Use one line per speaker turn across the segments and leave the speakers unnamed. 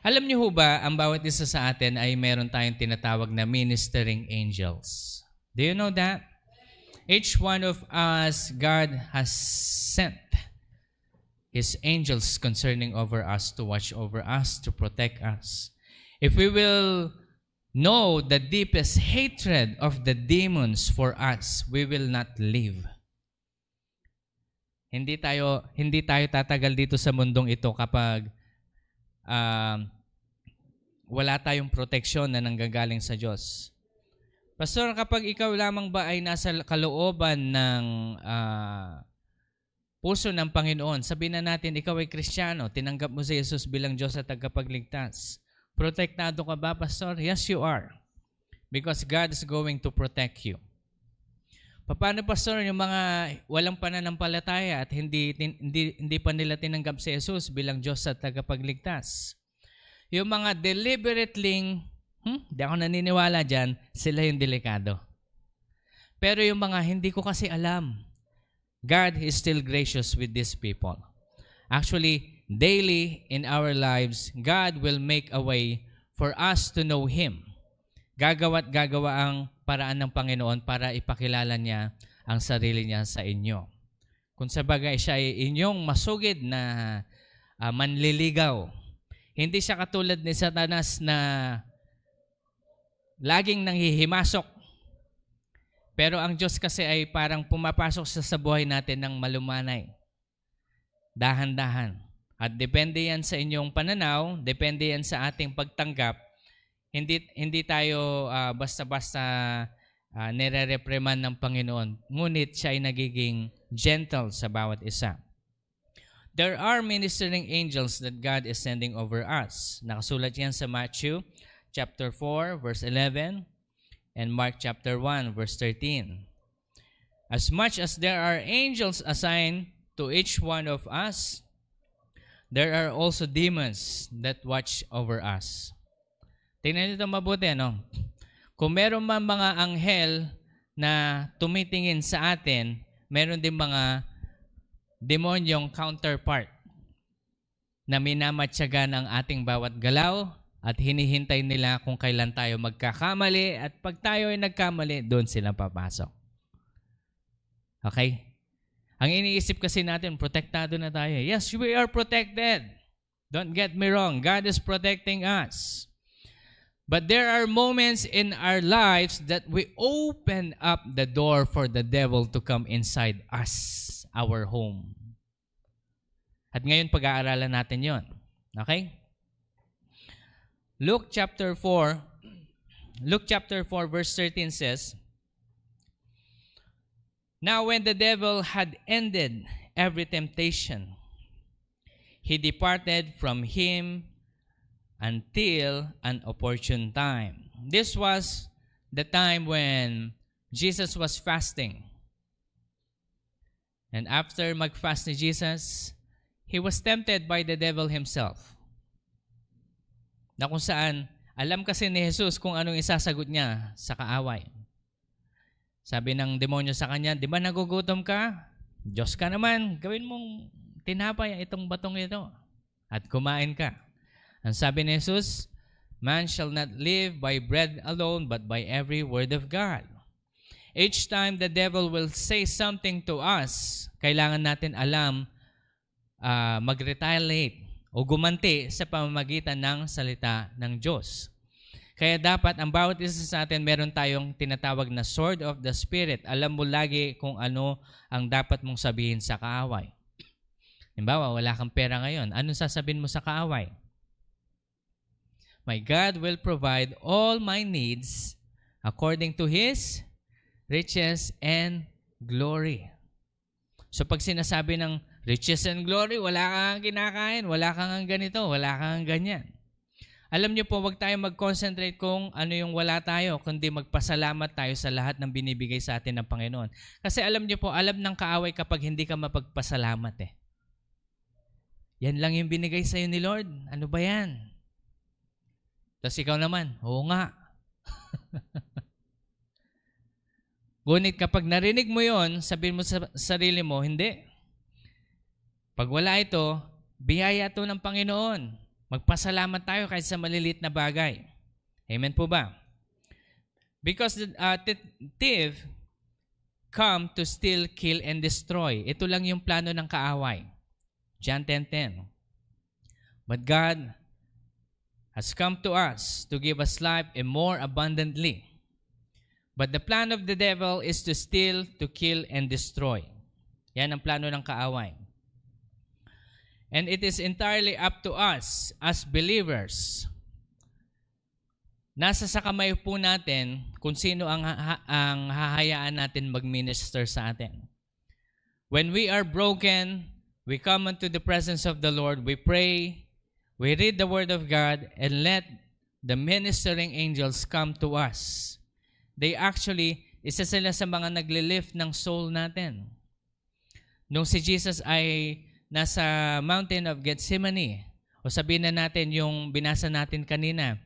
Alam niyo ho ba, ang bawat isa sa atin ay meron tayong tinatawag na ministering angels. Do you know that? Each one of us, God has sent His angels concerning over us to watch over us, to protect us. If we will know the deepest hatred of the demons for us, we will not live. Hindi tayo tatagal dito sa mundong ito kapag wala tayong proteksyon na nanggagaling sa Diyos. Pastor, kapag ikaw lamang ba ay nasa kalooban ng puso ng Panginoon, sabihin na natin, ikaw ay Kristiyano, tinanggap mo si Jesus bilang Diyos at tagapagligtas. Protektado ka ba, Pastor? Yes, you are. Because God is going to protect you. Paano, Pastor, yung mga walang pananampalataya at hindi pa nila tinanggap si Jesus bilang Diyos at tagapagligtas? Yung mga deliberately, di ako naniniwala dyan, sila yung delikado. Pero yung mga hindi ko kasi alam, God is still gracious with these people. Actually, daily in our lives, God will make a way for us to know Him. Gagawa ang paraan ng Panginoon para ipakilala niya ang sarili niya sa inyo. Kung sabagay siya ay inyong masugid na manliligaw, hindi siya katulad ni Satanas na laging nanghihimasok. Pero ang Diyos kasi ay parang pumapasok sa buhay natin ng malumanay. Dahan-dahan. At depende yan sa inyong pananaw, depende yan sa ating pagtanggap. Hindi tayo basta-basta nire-repriman ng Panginoon. Ngunit siya ay nagiging gentle sa bawat isa. There are ministering angels that God is sending over us. Nakasulat yan sa Matthew chapter 4, verse 11, and Mark chapter 1, verse 13. As much as there are angels assigned to each one of us, there are also demons that watch over us. Tingnan nito mabuti, ano? Kung meron man mga anghel na tumitingin sa atin, meron din mga demonyong counterpart na minamatyagan ang ating bawat galaw at hinihintay nila kung kailan tayo magkakamali at pag tayo ay nagkamali, doon sila papasok. Okay? Ang iniisip kasi natin, protektado na tayo. Yes, we are protected. Don't get me wrong. God is protecting us. But there are moments in our lives that we open up the door for the devil to come inside us, our home. At ngayon, pag-aaralan natin yon. Okay? Luke chapter 4, verse 13 says, Now when the devil had ended every temptation, he departed from him until an opportune time. This was the time when Jesus was fasting. And after mag-fast ni Jesus, he was tempted by the devil himself. Na kung saan, alam kasi ni Jesus kung anong isasagot niya sa kaaway. Sabi ng demonyo sa kanya, di ba nagugutom ka? Diyos ka naman, gawin mong tinapay itong batong ito at kumain ka. Ang sabi ni Jesus, Man shall not live by bread alone, but by every word of God. Each time the devil will say something to us, kailangan natin alam, mag-retaliate o gumanti sa pamamagitan ng salita ng Diyos. Kaya dapat ang bawat isa sa atin meron tayong tinatawag na sword of the Spirit. Alam mo lagi kung ano ang dapat mong sabihin sa kaaway. Halimbawa, wala kang pera ngayon. Anong sasabihin mo sa kaaway? My God will provide all my needs according to His riches and glory. So pag sinasabi ng riches and glory, wala kang kinakain, wala kang ganito, wala kang ganyan. Alam niyo po, wag tayo mag-concentrate kung ano yung wala tayo, kundi magpasalamat tayo sa lahat ng binibigay sa atin ng Panginoon. Kasi alam niyo po, alam ng kaaway kapag hindi ka mapagpasalamat eh. Yan lang yung binigay sa'yo ni Lord. Ano ba yan? Tapos ikaw naman, oo nga. Ngunit kapag narinig mo yon, sabihin mo sa sarili mo, hindi. Pag wala ito, biyaya ito ng Panginoon. Magpasalamat tayo kahit sa maliliit na bagay. Amen po ba? Because the thief come to steal, kill, and destroy. Ito lang yung plano ng kaaway. John 10:10. But God has come to us to give us life and more abundantly. But the plan of the devil is to steal, to kill, and destroy. Yan ang plano ng kaaway. And it is entirely up to us as believers. Nasa sa kamay po natin kung sino ang hahayaan natin mag-minister sa atin. When we are broken, we come unto the presence of the Lord, we pray, we read the Word of God, and let the ministering angels come to us. They actually, isa sila sa mga naglilift ng soul natin. Nung si Jesus ay nasa mountain of Gethsemane, o sabihin na natin yung binasa natin kanina,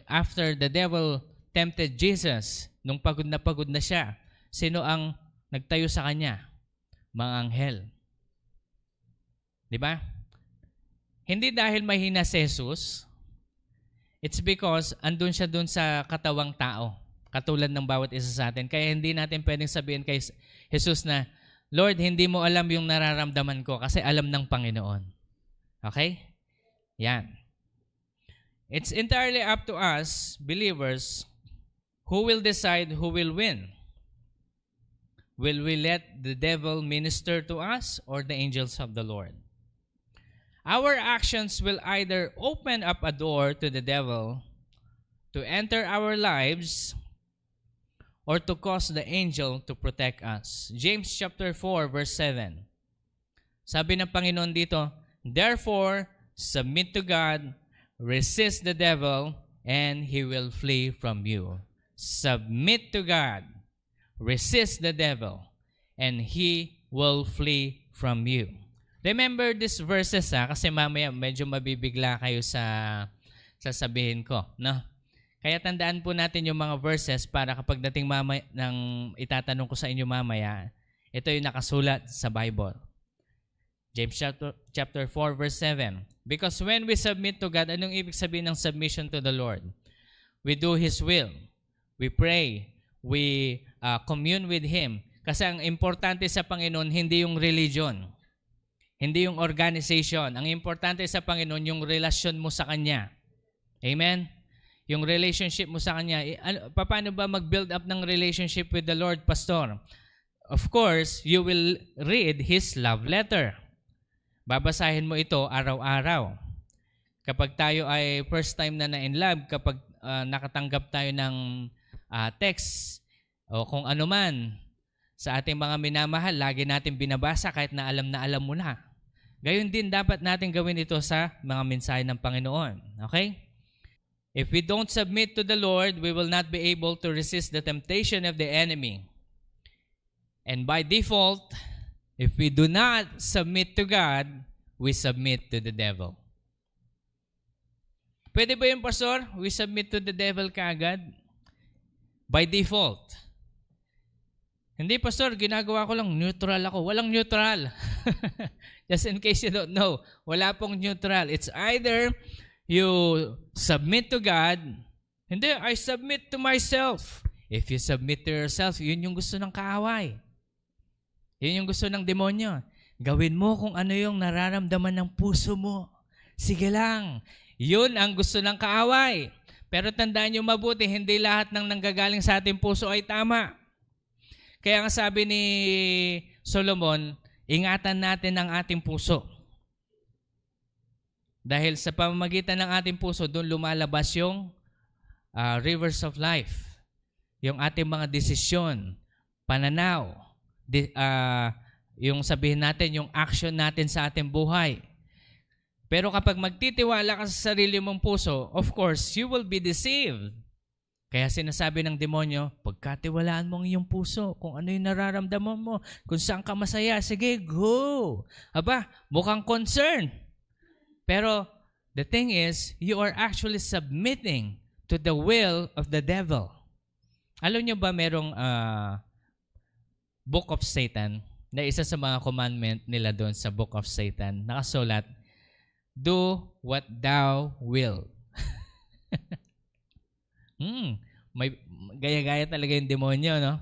after the devil tempted Jesus, nung pagod na siya, sino ang nagtayo sa kanya? Mga anghel. Di ba? Hindi dahil mahina si Jesus, it's because andun siya dun sa katawang tao, katulad ng bawat isa sa atin. Kaya hindi natin pwedeng sabihin kay Jesus na, Lord, hindi mo alam yung nararamdaman ko kasi alam ng Panginoon. Okay? Yan. It's entirely up to us, believers, who will decide who will win. Will we let the devil minister to us or the angels of the Lord? Our actions will either open up a door to the devil to enter our lives or to cause the angel to protect us. James chapter 4 verse 7. Sabi ng Panginoon dito, therefore, submit to God, resist the devil, and he will flee from you. Submit to God, resist the devil, and he will flee from you. Remember these verses kasi mamaya medyo mabibigla kayo sa sasabihin ko, no? Kaya tandaan po natin yung mga verses para kapag dating mamaya nang itatanong ko sa inyo mamaya, ito yung nakasulat sa Bible. James chapter 4 verse 7. Because when we submit to God, anong ibig sabihin ng submission to the Lord? We do His will. We pray. We commune with Him. Kasi ang importante sa Panginoon, hindi yung religion. Hindi yung organization. Ang importante sa Panginoon, yung relasyon mo sa Kanya. Amen? Yung relationship mo sa Kanya. Paano ba mag-build up ng relationship with the Lord, Pastor? Of course, you will read His love letter. Babasahin mo ito araw-araw. Kapag tayo ay first time na in love, kapag nakatanggap tayo ng text o kung ano man sa ating mga minamahal, lagi natin binabasa kahit na alam mo na. Gayon din dapat natin gawin ito sa mga mensahe ng Panginoon. Okay? If we don't submit to the Lord, we will not be able to resist the temptation of the enemy. And by default, if we do not submit to God, we submit to the devil. Pwede ba yun, Pastor? We submit to the devil kaagad? By default. Hindi, Pastor, ginagawa ko lang, neutral ako. Walang neutral. Just in case you don't know, wala pong neutral. It's either you submit to God, hindi, I submit to myself. If you submit to yourself, yun yung gusto ng kaaway. Yun yung gusto ng demonyo. Gawin mo kung ano yung nararamdaman ng puso mo. Sige lang. Yun ang gusto ng kaaway. Pero tandaan nyo mabuti, hindi lahat ng nanggagaling sa ating puso ay tama. Kaya nga sabi ni Solomon, ingatan natin ang ating puso. Dahil sa pamamagitan ng ating puso, doon lumalabas yung rivers of life. Yung ating mga desisyon, pananaw, yung sabihin natin, yung action natin sa ating buhay. Pero kapag magtitiwala ka sa sarili mong puso, of course, you will be deceived. Kaya sinasabi ng demonyo, pagkatiwalaan mo ang iyong puso, kung ano yung nararamdaman mo, kung saan ka masaya, sige, go. Aba, mukhang concern. Pero the thing is, you are actually submitting to the will of the devil. Alam niyo ba merong Book of Satan, na isa sa mga commandment nila doon sa Book of Satan, nakasulat, do what thou will. May gaya-gaya talaga yung demonyo, no?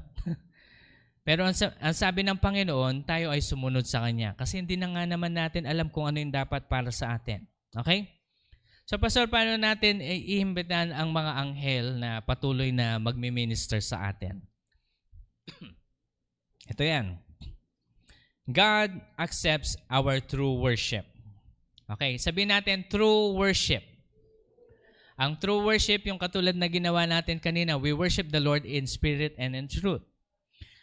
Pero ang sabi ng Panginoon, tayo ay sumunod sa Kanya. Kasi hindi na nga naman natin alam kung ano yung dapat para sa atin. Okay? So, Pastor, paano natin iimbitahan ang mga anghel na patuloy na magmi-minister sa atin? Ito yan. God accepts our true worship. Okay, sabihin natin true worship. Ang true worship, yung katulad na ginawa natin kanina, we worship the Lord in spirit and in truth.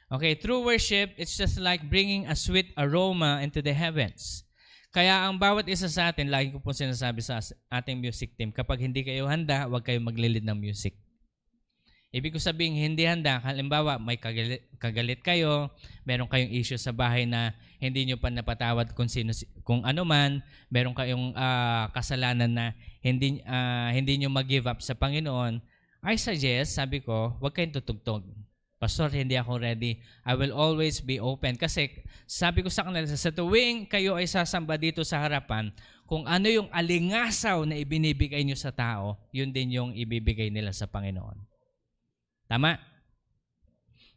Okay, true worship, it's just like bringing a sweet aroma into the heavens. Kaya ang bawat isa sa atin, lagi ko po sinasabi sa ating music team, kapag hindi kayo handa, huwag kayong maglilid ng music. Ibig ko sabihin, hindi handa. Halimbawa, may kagalit kayo, meron kayong issue sa bahay na hindi nyo pa napatawad kung ano man, meron kayong kasalanan na hindi nyo mag-give up sa Panginoon, I suggest, sabi ko, huwag kayong tutugtog. Pastor, hindi ako ready. I will always be open. Kasi sabi ko sa kanila, sa tuwing kayo ay sasamba dito sa harapan, kung ano yung alingasaw na ibinibigay nyo sa tao, yun din yung ibibigay nila sa Panginoon. Tama?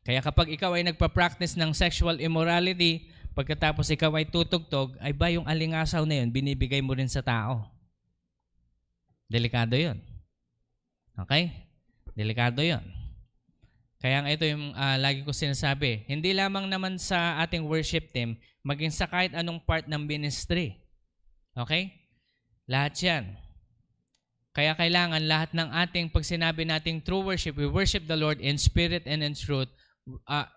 Kaya kapag ikaw ay nagpa-practice ng sexual immorality, pagkatapos ikaw ay tutugtog, ay ba yung alingasaw na yun, binibigay mo rin sa tao? Delikado yun. Okay? Delikado yun. Kaya ito yung lagi ko sinasabi, hindi lamang naman sa ating worship team, maging sa kahit anong part ng ministry. Okay? Lahat yan. Kaya kailangan lahat ng ating, pag sinabi nating true worship, we worship the Lord in spirit and in truth.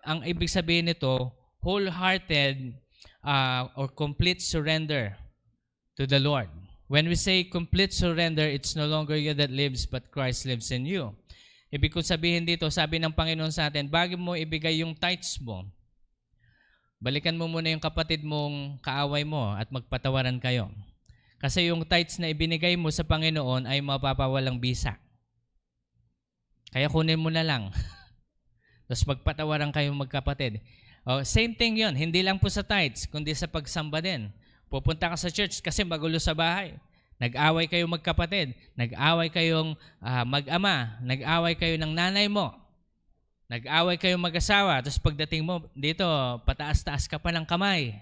Ang ibig sabihin nito, wholehearted or complete surrender to the Lord. When we say complete surrender, it's no longer you that lives, but Christ lives in you. Ibig ko sabihin dito, sabi ng Panginoon sa atin, bago mo ibigay yung tithes mo, balikan mo muna yung kapatid mong kaaway mo at magpatawaran kayo. Kasi yung tithes na ibinigay mo sa Panginoon ay mapapawalang bisa. Kaya kunin mo na lang. Tapos magpatawaran kayo magkapatid. Same thing yon, hindi lang po sa tithes, kundi sa pagsamba din. Pupunta ka sa church kasi magulo sa bahay. Nag-away kayo magkapatid, nag-away kayong mag-ama, nag-away kayo ng nanay mo, nag-away kayo mag-asawa, tapos pagdating mo dito, pataas-taas ka pa ng kamay.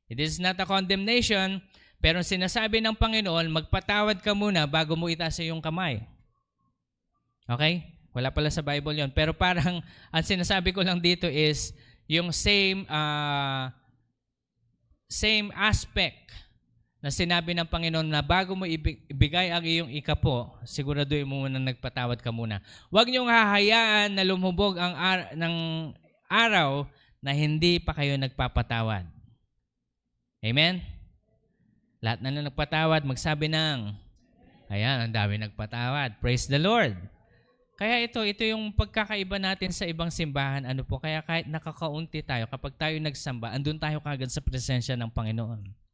It is not a condemnation, pero sinasabi ng Panginoon, magpatawad ka muna bago mo itaas yung kamay. Okay? Wala pala sa Bible yon. Pero parang, ang sinasabi ko lang dito is, yung same aspect na sinabi ng Panginoon na bago mo ibigay ang iyong ikapo, siguraduhin mo muna nagpatawad ka muna. Huwag niyong hahayaan na lumubog ang ng araw na hindi pa kayo nagpapatawad. Amen? Lahat na nagpatawad, magsabi ng, ayan, ang dami nagpatawad. Praise the Lord. Kaya ito yung pagkakaiba natin sa ibang simbahan. Ano po? Kaya kahit nakakaunti tayo, kapag tayo nagsamba, andun tayo kagad sa presensya ng Panginoon.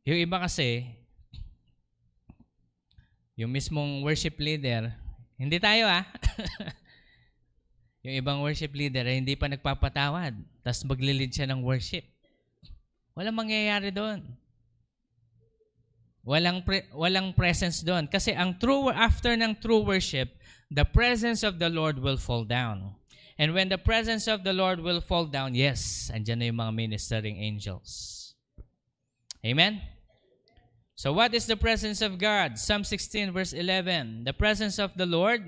Yung iba kasi, yung mismong worship leader, hindi tayo yung ibang worship leader ay hindi pa nagpapatawad, tapos maglilid siya ng worship. Walang mangyayari doon. Walang presence doon. Kasi after ng true worship, the presence of the Lord will fall down. And when the presence of the Lord will fall down, yes, andyan na yung mga ministering angels. Amen? So what is the presence of God? Psalm 16 verse 11. The presence of the Lord,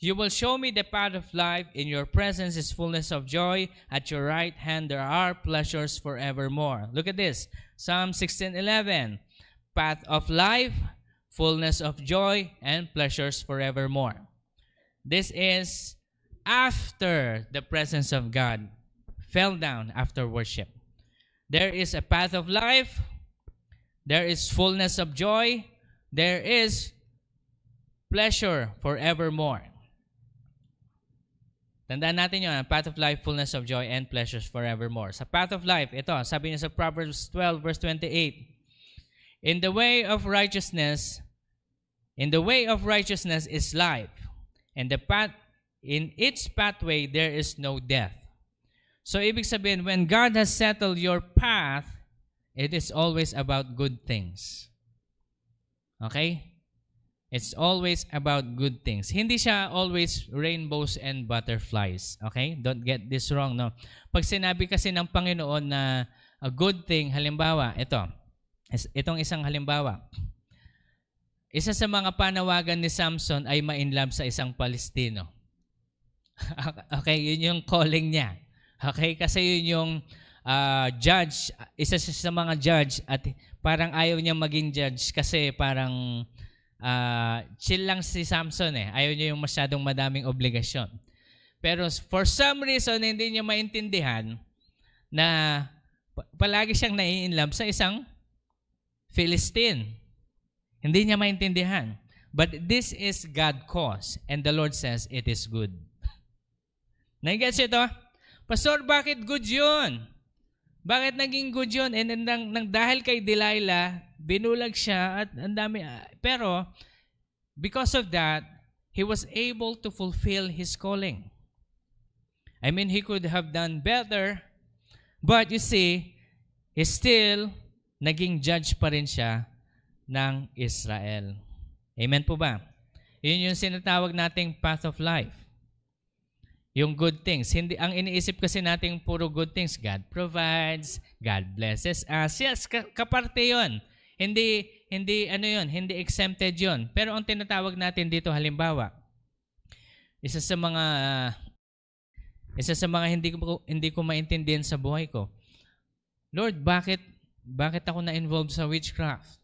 you will show me the path of life. In your presence is fullness of joy. At your right hand there are pleasures forevermore. Look at this. Psalm 16:11. Path of life, fullness of joy, and pleasures forevermore. This is after the presence of God fell down after worship. There is a path of life. There is fullness of joy. There is pleasure forevermore. Tandaan natin yun, path of life, fullness of joy, and pleasures forevermore. Sa path of life, ito, sabi niya sa Proverbs 12, verse 28, In the way of righteousness is life, and in its pathway there is no death. So, ibig sabihin, when God has settled your path it is always about good things. Okay? It's always about good things. Hindi siya always rainbows and butterflies. Okay? Don't get this wrong, no? Pag sinabi kasi ng Panginoon na a good thing, halimbawa, itong isang halimbawa. Isa sa mga panawagan ni Samson ay ma-inlove sa isang Palestino. Okay? Yun yung calling niya. Okay? Kasi yun yung judge, isa sa mga judge at parang ayaw niya maging judge kasi parang chill lang si Samson eh. Ayaw niya yung masyadong madaming obligasyon. Pero for some reason, hindi niya maintindihan na palagi siyang nai-inlove sa isang Philistine. Hindi niya maintindihan. But this is God's cause and the Lord says it is good. Nagigets ito? Pastor, bakit good yun? Bakit naging good yun? And nang dahil kay Delilah, binulag siya at ang dami. Pero, because of that, he was able to fulfill his calling. I mean, he could have done better, but you see, he still naging judge pa rin siya ng Israel. Amen po ba? Yun yung sinatawag nating path of life. Yung good things. Hindi, ang iniisip kasi nating puro good things. God provides, God blesses us. Yes, kaparte yun. Hindi hindi exempted yun. Pero ang tinatawag natin dito halimbawa, isa sa mga hindi ko maintindihan sa buhay ko. Lord, bakit ako na-involved sa witchcraft?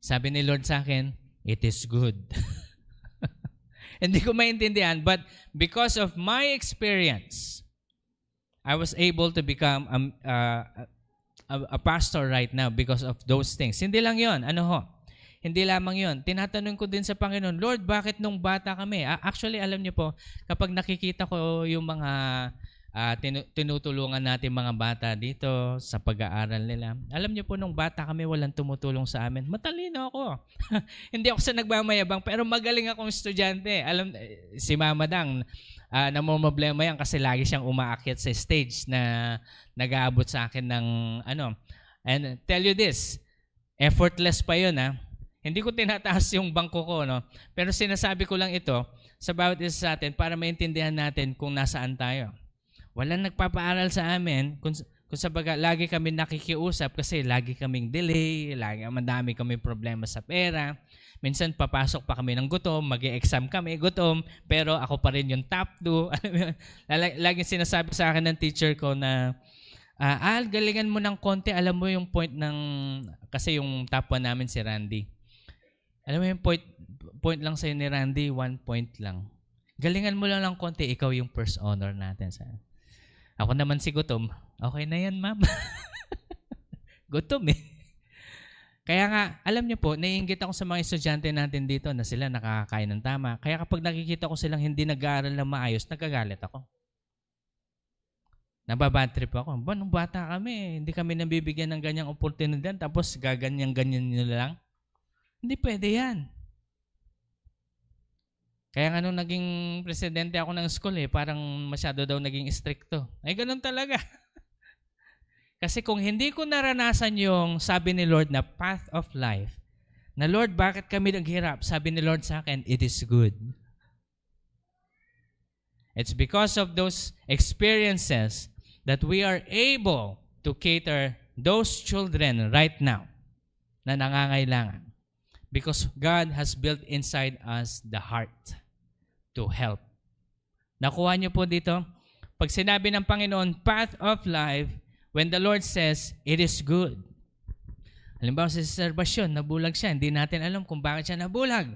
Sabi ni Lord sa akin, it is good. Hindi ko maintindihan, but because of my experience, I was able to become a pastor right now because of those things. Hindi lang yon, hindi lamang yon. Tinatanong ko din sa Panginoon, Lord, bakit nung bata kami? Actually, alam niyo po, kapag nakikita ko yung mga tinutulungan natin mga bata dito sa pag-aaral nila. Alam niyo po, nung bata kami, walang tumutulong sa amin. Matalino ako. Hindi ako sa nagmamayabang, pero magaling akong estudyante. Si Mama Dang, namomblema yan kasi lagi siyang umaakyat sa stage na nag-aabot sa akin ng And tell you this, effortless pa yun Hindi ko tinataas yung bangko ko, Pero sinasabi ko lang ito sa bawat isa sa atin para maintindihan natin kung nasaan tayo. Walang nagpapaaral sa amin kung sabaga lagi kami nakikiusap kasi lagi kaming delay, lagi madami kaming problema sa pera. Minsan papasok pa kami ng gutom, mag-e-exam kami, gutom, pero ako pa rin yung top 2. Laging sinasabi sa akin ng teacher ko na, galingan mo ng konti, alam mo yung point ng, kasi yung top 1 namin si Randy. Alam mo yung point lang sa'yo ni Randy, 1 point lang. Galingan mo lang ng konti, ikaw yung first honor natin sa. Ako naman si gutom. Okay na yan, ma'am. Gutom Kaya nga, alam niyo po, naiinggit ako sa mga estudyante natin dito na sila nakakain ng tama. Kaya kapag nakikita ko silang hindi nag-aaral na maayos, nagagalit ako. Nababad trip ako. Nung bata kami, hindi kami nabibigyan ng ganyang oportunidad, tapos gaganyan-ganyan nila lang. Hindi pwede yan. Kaya nga nung naging presidente ako ng school parang masyado daw naging stricto. Ay, ganun talaga. Kasi kung hindi ko naranasan yung sabi ni Lord na path of life, na Lord, bakit kami naghirap? Sabi ni Lord sa akin, it is good. It's because of those experiences that we are able to cater those children right now na nangangailangan. Because God has built inside us the heart to help. Nakuha niyo po dito? Pag sinabi ng Panginoon, path of life, when the Lord says, it is good. Halimbawa si Sister Basyon, nabulag siya. Hindi natin alam kung bakit siya nabulag.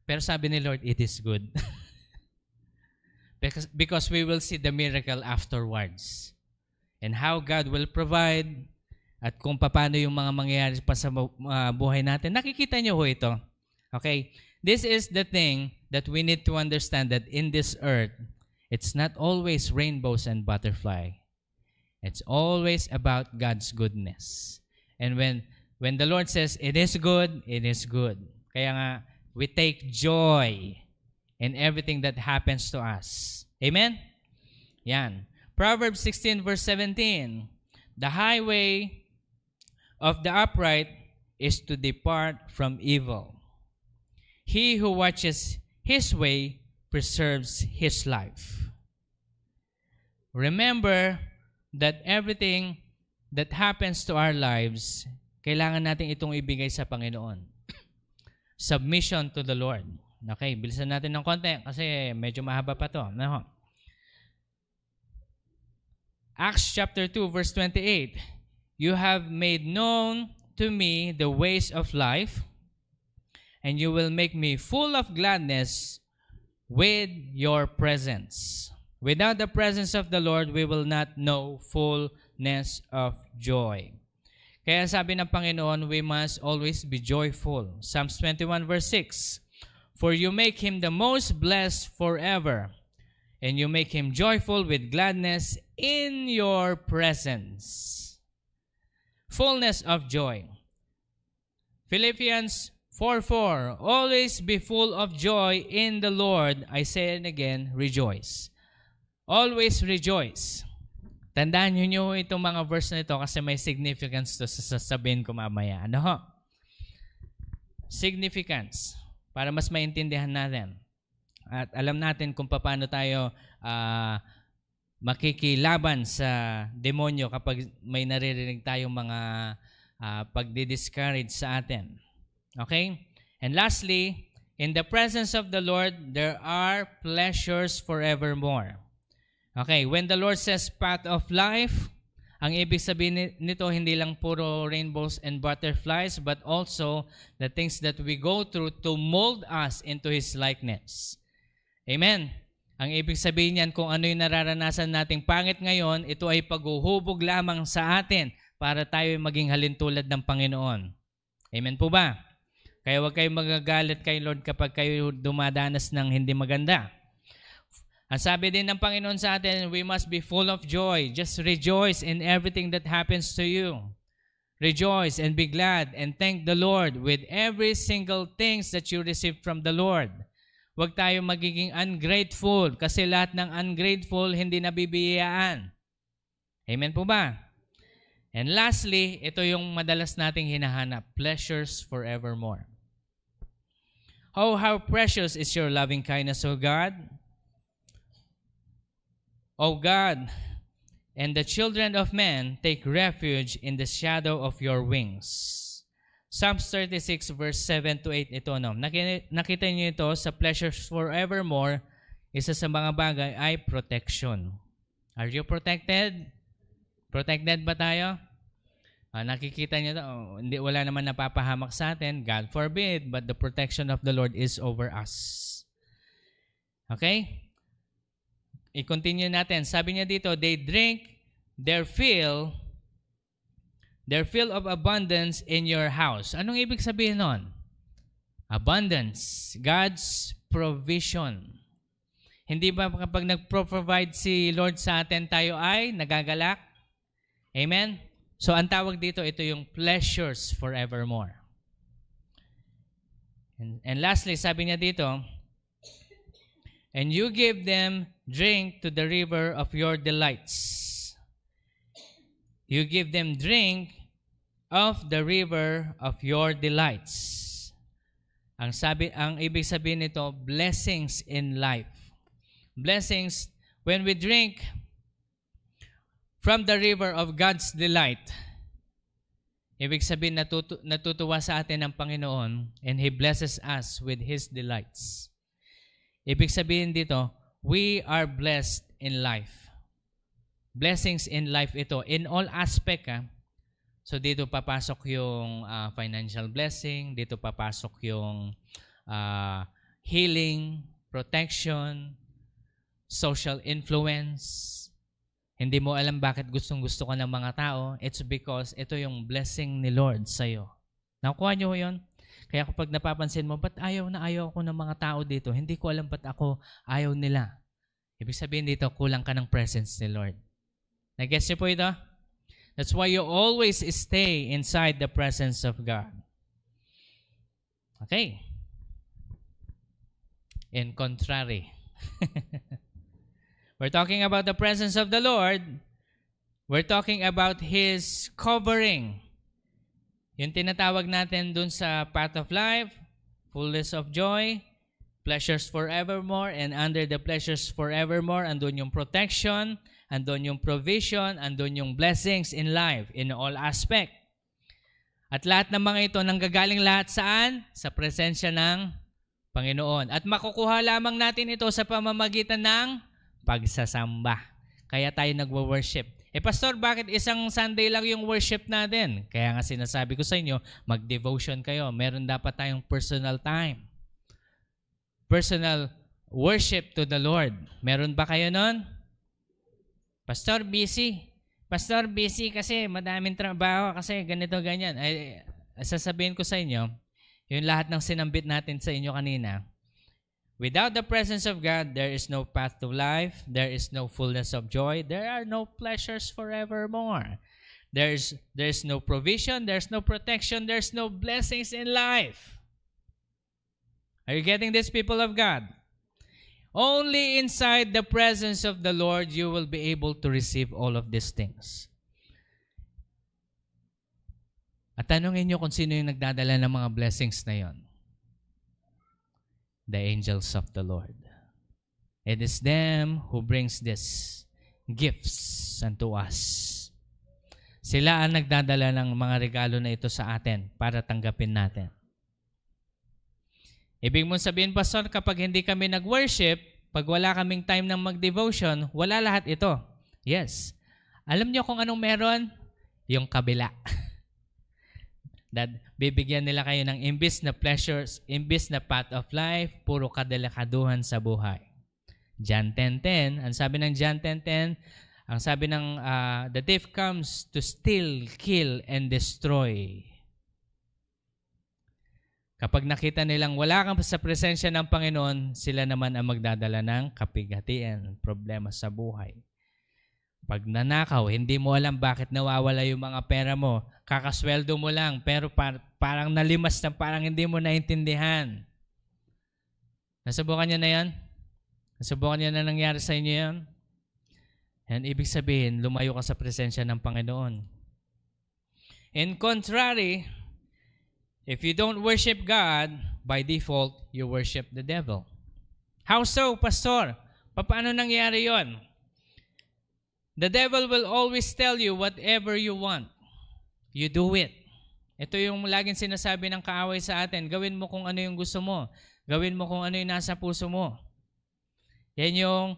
Pero sabi ni Lord, it is good. Because we will see the miracle afterwards. And how God will provide at kung paano yung mga mangyayari pa sa buhay natin. Nakikita niyo ho ito. Okay? This is the thing that we need to understand, that in this earth, it's not always rainbows and butterfly. It's always about God's goodness. And when the Lord says, it is good, it is good. Kaya nga, we take joy in everything that happens to us. Amen? Yan. Proverbs 16 verse 17. The highway of the upright is to depart from evil. He who watches his way preserves his life. Remember that everything that happens to our lives, kailangan natin itong ibigay sa Panginoon. Submission to the Lord. Okay, bilisan natin ng konti kasi medyo mahaba pa to. No? Acts chapter 2 verse 28. You have made known to me the ways of life, and you will make me full of gladness with your presence. Without the presence of the Lord, we will not know fullness of joy. Kaya sabi ng Panginoon, we must always be joyful. Psalms 21 verse 6. For you make him the most blessed forever, and you make him joyful with gladness in your presence. Fullness of joy. Philippians 4:4. Always be full of joy in the Lord. I say it again, rejoice. Always rejoice. Tandaan nyo itong mga verse na ito kasi may significance to sa sasabihin ko mamaya. Ano ho? Significance. Para mas maintindihan natin. At alam natin kung paano tayo makikilaban sa demonyo kapag may naririnig tayong mga pagdi-discourage sa atin. Okay? And lastly, in the presence of the Lord, there are pleasures forevermore. Okay, when the Lord says path of life, ang ibig sabihin nito hindi lang puro rainbows and butterflies, but also the things that we go through to mold us into His likeness. Amen. Ang ibig sabihin niyan, kung ano yung nararanasan nating pangit ngayon, ito ay paghuhubog lamang sa atin para tayo maging halintulad ng Panginoon. Amen po ba? Kaya huwag kayong magagalit kay Lord kapag kayo dumadanas ng hindi maganda. Ang sabi din ng Panginoon sa atin, we must be full of joy. Just rejoice in everything that happens to you. Rejoice and be glad and thank the Lord with every single things that you receive from the Lord. Huwag tayo magiging ungrateful kasi lahat ng ungrateful hindi nabibiyayaan. Amen po ba? And lastly, ito yung madalas nating hinahanap, pleasures forevermore. Oh, how precious is your loving kindness, O God! O God, and the children of men take refuge in the shadow of your wings. Psalms 36 verse 7 to 8 ito. No? Nakita niyo ito sa pleasures forevermore, isa sa mga bagay ay protection. Are you protected? Protected ba tayo? Nakikita niyo ito, hindi, wala naman napapahamak sa atin, God forbid, but the protection of the Lord is over us. Okay? I-continue natin. Sabi niya dito, they drink their fill of abundance in your house. Anong ibig sabihin nun? Abundance. God's provision. Hindi ba kapag nag-provide si Lord sa atin, tayo ay nagagalak? Amen? So, ang tawag dito, ito yung pleasures forevermore. And lastly, sabi niya dito, and you give them drink to the river of your delights. You give them drink of the river of your delights. Ang ibig sabihin nito, blessings in life. Blessings when we drink from the river of God's delight. Ibig sabihin natutuwa sa atin ang Panginoon and He blesses us with His delights. Ibig sabihin dito, we are blessed in life. Blessings in life ito. In all aspect. So dito papasok yung financial blessing, dito papasok yung healing, protection, social influence. Hindi mo alam bakit gustong-gusto ka ng mga tao. It's because ito yung blessing ni Lord sa'yo. Nakuha niyo yun? Kaya kapag napapansin mo, ba't ayaw ako ng mga tao dito? Hindi ko alam ba't ako ayaw nila. Ibig sabihin dito, kulang ka ng presence ni Lord. Nag-gets niyo po ito? That's why you always stay inside the presence of God. Okay. In contrary. We're talking about the presence of the Lord. We're talking about His covering. Yung tinatawag natin dun sa path of life, fullness of joy, pleasures forevermore, and under the pleasures forevermore, andun yung protection, andun yung provision, andun yung blessings in life, in all aspect. At lahat ng mga ito, nanggagaling lahat saan? Sa presensya ng Panginoon. At makukuha lamang natin ito sa pamamagitan ng pagsasamba. Kaya tayo nagwo-worship. Pastor, bakit isang Sunday lang yung worship natin? Kaya nga sinasabi ko sa inyo, mag-devotion kayo. Meron dapat tayong personal time. Personal worship to the Lord. Meron ba kayo nun? Pastor, busy. Pastor, busy kasi madaming trabaho kasi ganito, ganyan. Ay, sasabihin ko sa inyo, yung lahat ng sinambit natin sa inyo kanina, without the presence of God, there is no path to life, there is no fullness of joy, there are no pleasures forevermore. There's no provision, there's no protection, there's no blessings in life. Are you getting this, people of God? Only inside the presence of the Lord you will be able to receive all of these things. At tanungin nyo kung sino yung nagdadala ng mga blessings na yon. The angels of the Lord. It is them who brings these gifts unto us. Sila ang nagdadala ng mga regalo na ito sa atin para tanggapin natin. Ibig mong sabihin, Pastor, kapag hindi kami nag-worship, pag wala kaming time ng mag-devotion, wala lahat ito. Yes. Alam niyo kung anong meron? Yung kabila. That bibigyan nila kayo ng imbis na pleasures, imbis na path of life, puro kadalakaduhan sa buhay. John 10:10, ang sabi ng John 10:10, ang sabi ng the thief comes to steal, kill, and destroy. Kapag nakita nilang wala kang sa presensya ng Panginoon, sila naman ang magdadala ng kapighatian, problema sa buhay. Pag nanakaw, hindi mo alam bakit nawawala yung mga pera mo. Kakasweldo mo lang, pero parang nalimas na parang hindi mo naintindihan. Nasubukan niyo na yan? Nasubukan niyo na nangyari sa inyo yan? And ibig sabihin, lumayo ka sa presensya ng Panginoon. In contrary, if you don't worship God, by default, you worship the devil. How so, Pastor? Paano nangyari yon? The devil will always tell you whatever you want. You do it. Ito yung laging sinasabi ng kaaway sa atin. Gawin mo kung ano yung gusto mo. Gawin mo kung ano yung nasa puso mo. Yan yung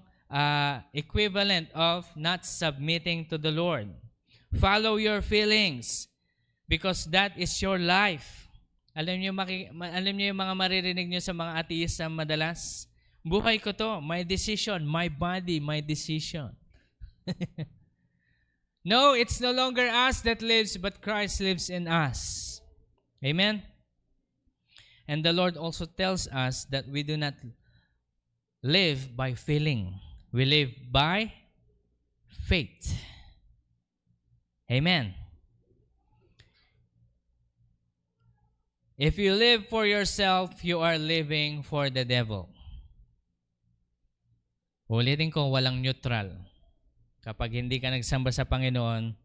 equivalent of not submitting to the Lord. Follow your feelings because that is your life. Alam niyo yung mga maririnig niyo sa mga ateista madalas? Buhay ko to, my decision, my body, my decision. No, it's no longer us that lives, but Christ lives in us. Amen? And the Lord also tells us that we do not live by feeling. We live by faith. Amen. If you live for yourself, you are living for the devil. Ulitin ko, walang neutral. Kapag hindi ka nagsamba sa Panginoon,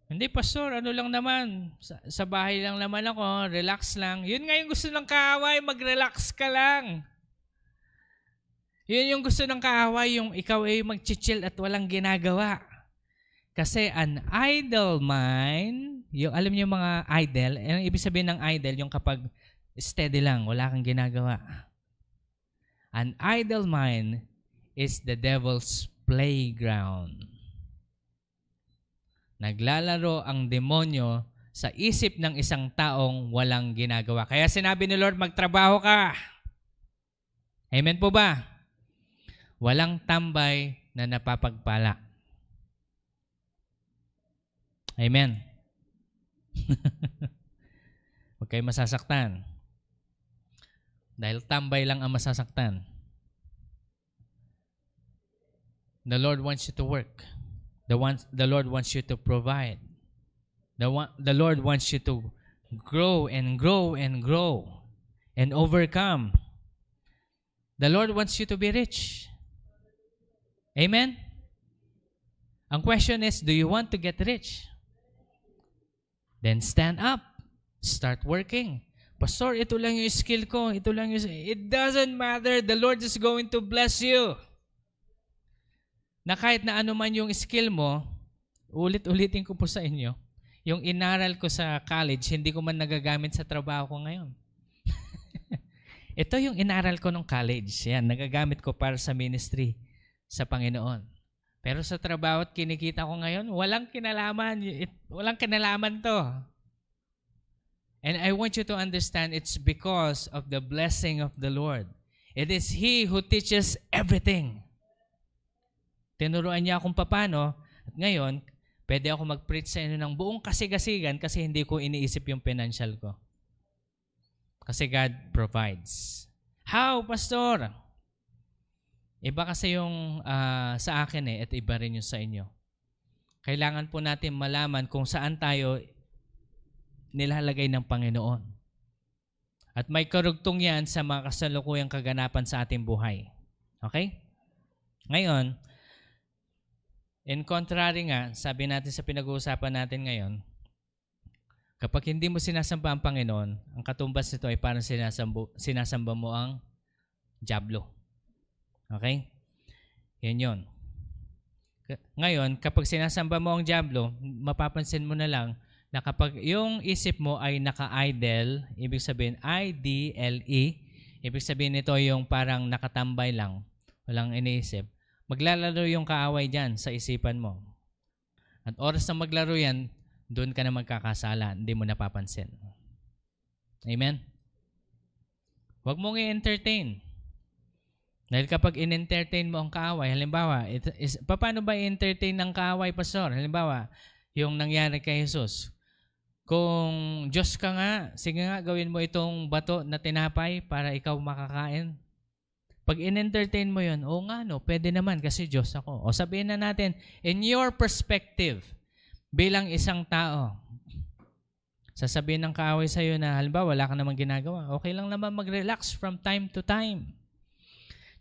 hindi, Pastor, ano lang naman, sa bahay lang naman ako, relax lang. Yun nga yung gusto ng kaaway, mag-relax ka lang. Yun yung gusto ng kaaway, yung ikaw ay mag-chill at walang ginagawa. Kasi an idle mind, yung, alam niyo mga idle, ang ibig sabihin ng idle, yung kapag steady lang, wala kang ginagawa. An idle mind is the devil's playground. Naglalaro ang demonyo sa isip ng isang taong walang ginagawa. Kaya sinabi ni Lord, magtrabaho ka. Amen po ba? Walang tambay na napapagpala. Amen. Huwag kayo masasaktan. Dahil tambay lang ang masasaktan. The Lord wants you to work. The Lord wants you to provide. The Lord wants you to grow and grow and grow and overcome. The Lord wants you to be rich. Amen? Ang question is, do you want to get rich? Then stand up. Start working. Pastor, ito lang yung skill ko. Ito lang yung... It doesn't matter. The Lord is going to bless you. Na kahit na ano man yung skill mo, ulit-ulitin ko po sa inyo, yung inaral ko sa college, hindi ko man nagagamit sa trabaho ko ngayon. Ito yung inaral ko nung college. Yan, nagagamit ko para sa ministry sa Panginoon. Pero sa trabaho at kinikita ko ngayon, walang kinalaman. Walang kinalaman to. And I want you to understand it's because of the blessing of the Lord. It is He who teaches everything. Tinuruan niya akong paano. At ngayon, pwede ako mag-preach sa inyo ng buong kasigasigan kasi hindi ko iniisip yung financial ko. Kasi God provides. How, Pastor? Iba kasi yung sa akin at iba rin yung sa inyo. Kailangan po natin malaman kung saan tayo nilalagay ng Panginoon. At may karugtong yan sa mga kasalukuyang kaganapan sa ating buhay. Okay? Ngayon, in contrary nga, sabi natin sa pinag-uusapan natin ngayon, kapag hindi mo sinasamba ang Panginoon, ang katumbas nito ay parang sinasamba mo ang dyablo. Okay? Yan yun. Ngayon, kapag sinasamba mo ang dyablo, mapapansin mo na lang na kapag yung isip mo ay naka-idle, ibig sabihin I-D-L-E, ibig sabihin nito yung parang nakatambay lang, walang iniisip, maglalaro yung kaaway dyan sa isipan mo. At oras na maglaro yan, doon ka na magkakasala, hindi mo napapansin. Amen? Huwag mong i-entertain. Dahil kapag in-entertain mo ang kaaway, halimbawa, paano ba i-entertain ng kaaway, Pastor? Halimbawa, yung nangyari kay Jesus. Kung Diyos ka nga, sige nga, gawin mo itong bato na tinapay para ikaw makakain. Pag in-entertain mo yun, oo nga no, pwede naman kasi Diyos ako. O sabihin na natin, in your perspective, bilang isang tao, sasabihin ng kaaway sa'yo na, halimbawa, wala ka namang ginagawa, okay lang naman mag-relax from time to time.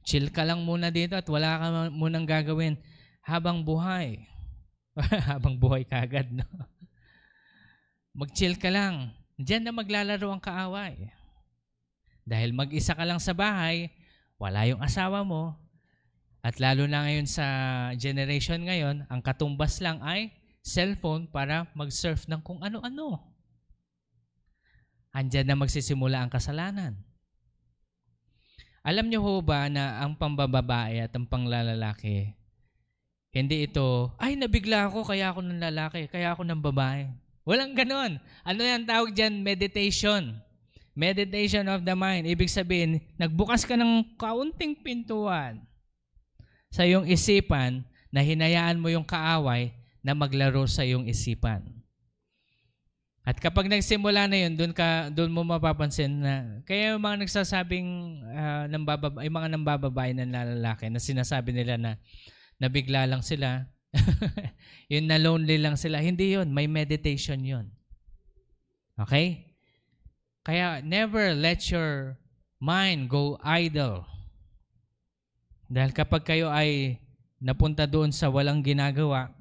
Chill ka lang muna dito at wala ka munang gagawin habang buhay. Habang buhay ka agad, no? Mag-chill ka lang. Diyan na maglalaro ang kaaway. Dahil mag-isa ka lang sa bahay, wala yung asawa mo, at lalo na ngayon sa generation ngayon, ang katumbas lang ay cellphone para mag-surf ng kung ano-ano. Andyan na magsisimula ang kasalanan. Alam niyo ho ba na ang pambababae at ang panglalaki, hindi ito, ay nabigla ako kaya ako ng lalaki, kaya ako ng babae. Walang ganon. Ano yan tawag dyan? Meditation. Meditation of the mind. Ibig sabihin, nagbukas ka ng kaunting pintuan sa iyong isipan na hinayaan mo yung kaaway na maglaro sa iyong isipan. At kapag nagsimula na yun, doon mo mapapansin na, kaya yung mga nagsasabing, yung mga nambababae na lalaki na sinasabi nila na nabigla lang sila, yun na lonely lang sila. Hindi yun. May meditation yun. Okay? Kaya never let your mind go idle. Dahil kapag kayo ay napunta doon sa walang ginagawa,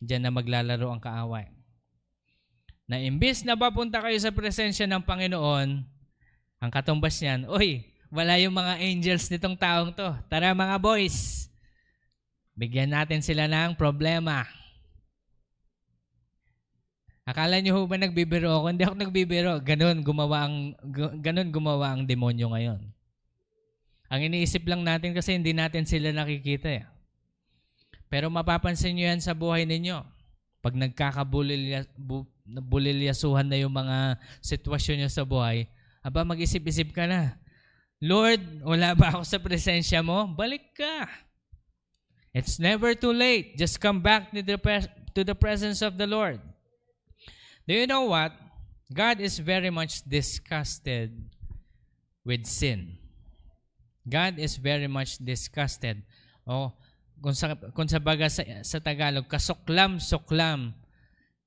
diyan na maglalaro ang kaaway. Na imbis na papunta kayo sa presensya ng Panginoon, ang katumbas niyan, uy, wala yung mga angels nitong taong to. Tara mga boys, bigyan natin sila ng problema. Akala niyo ba nagbibiro ako? Hindi ako nagbibiro. Ganun gumawa ang demonyo ngayon. Ang iniisip lang natin kasi hindi natin sila nakikita. Pero mapapansin niyo yan sa buhay ninyo. Pag nagkakabulilyasuhan na yung mga sitwasyon niyo sa buhay, aba mag-isip-isip ka na, Lord, wala ba ako sa presensya mo? Balik ka. It's never too late. Just come back to the presence of the Lord. Do you know what? God is very much disgusted with sin. God is very much disgusted. O kung sa baga sa Tagalog, kasuklam-suklam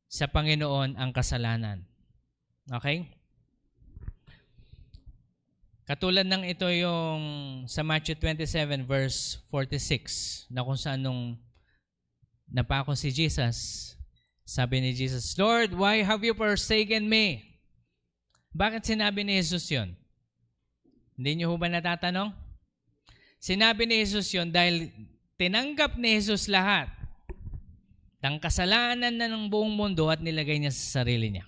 sa Panginoon ang kasalanan. Okay? Katulad ng ito yung sa Matthew 27 verse 46 na kung saan nung napako si Jesus. Sabi ni Jesus, Lord, why have you forsaken me? Bakit sinabi ni Jesus yun? Hindi niyo ba natatanong? Sinabi ni Jesus yun dahil tinanggap ni Jesus lahat ng kasalanan na ng buong mundo at nilagay niya sa sarili niya.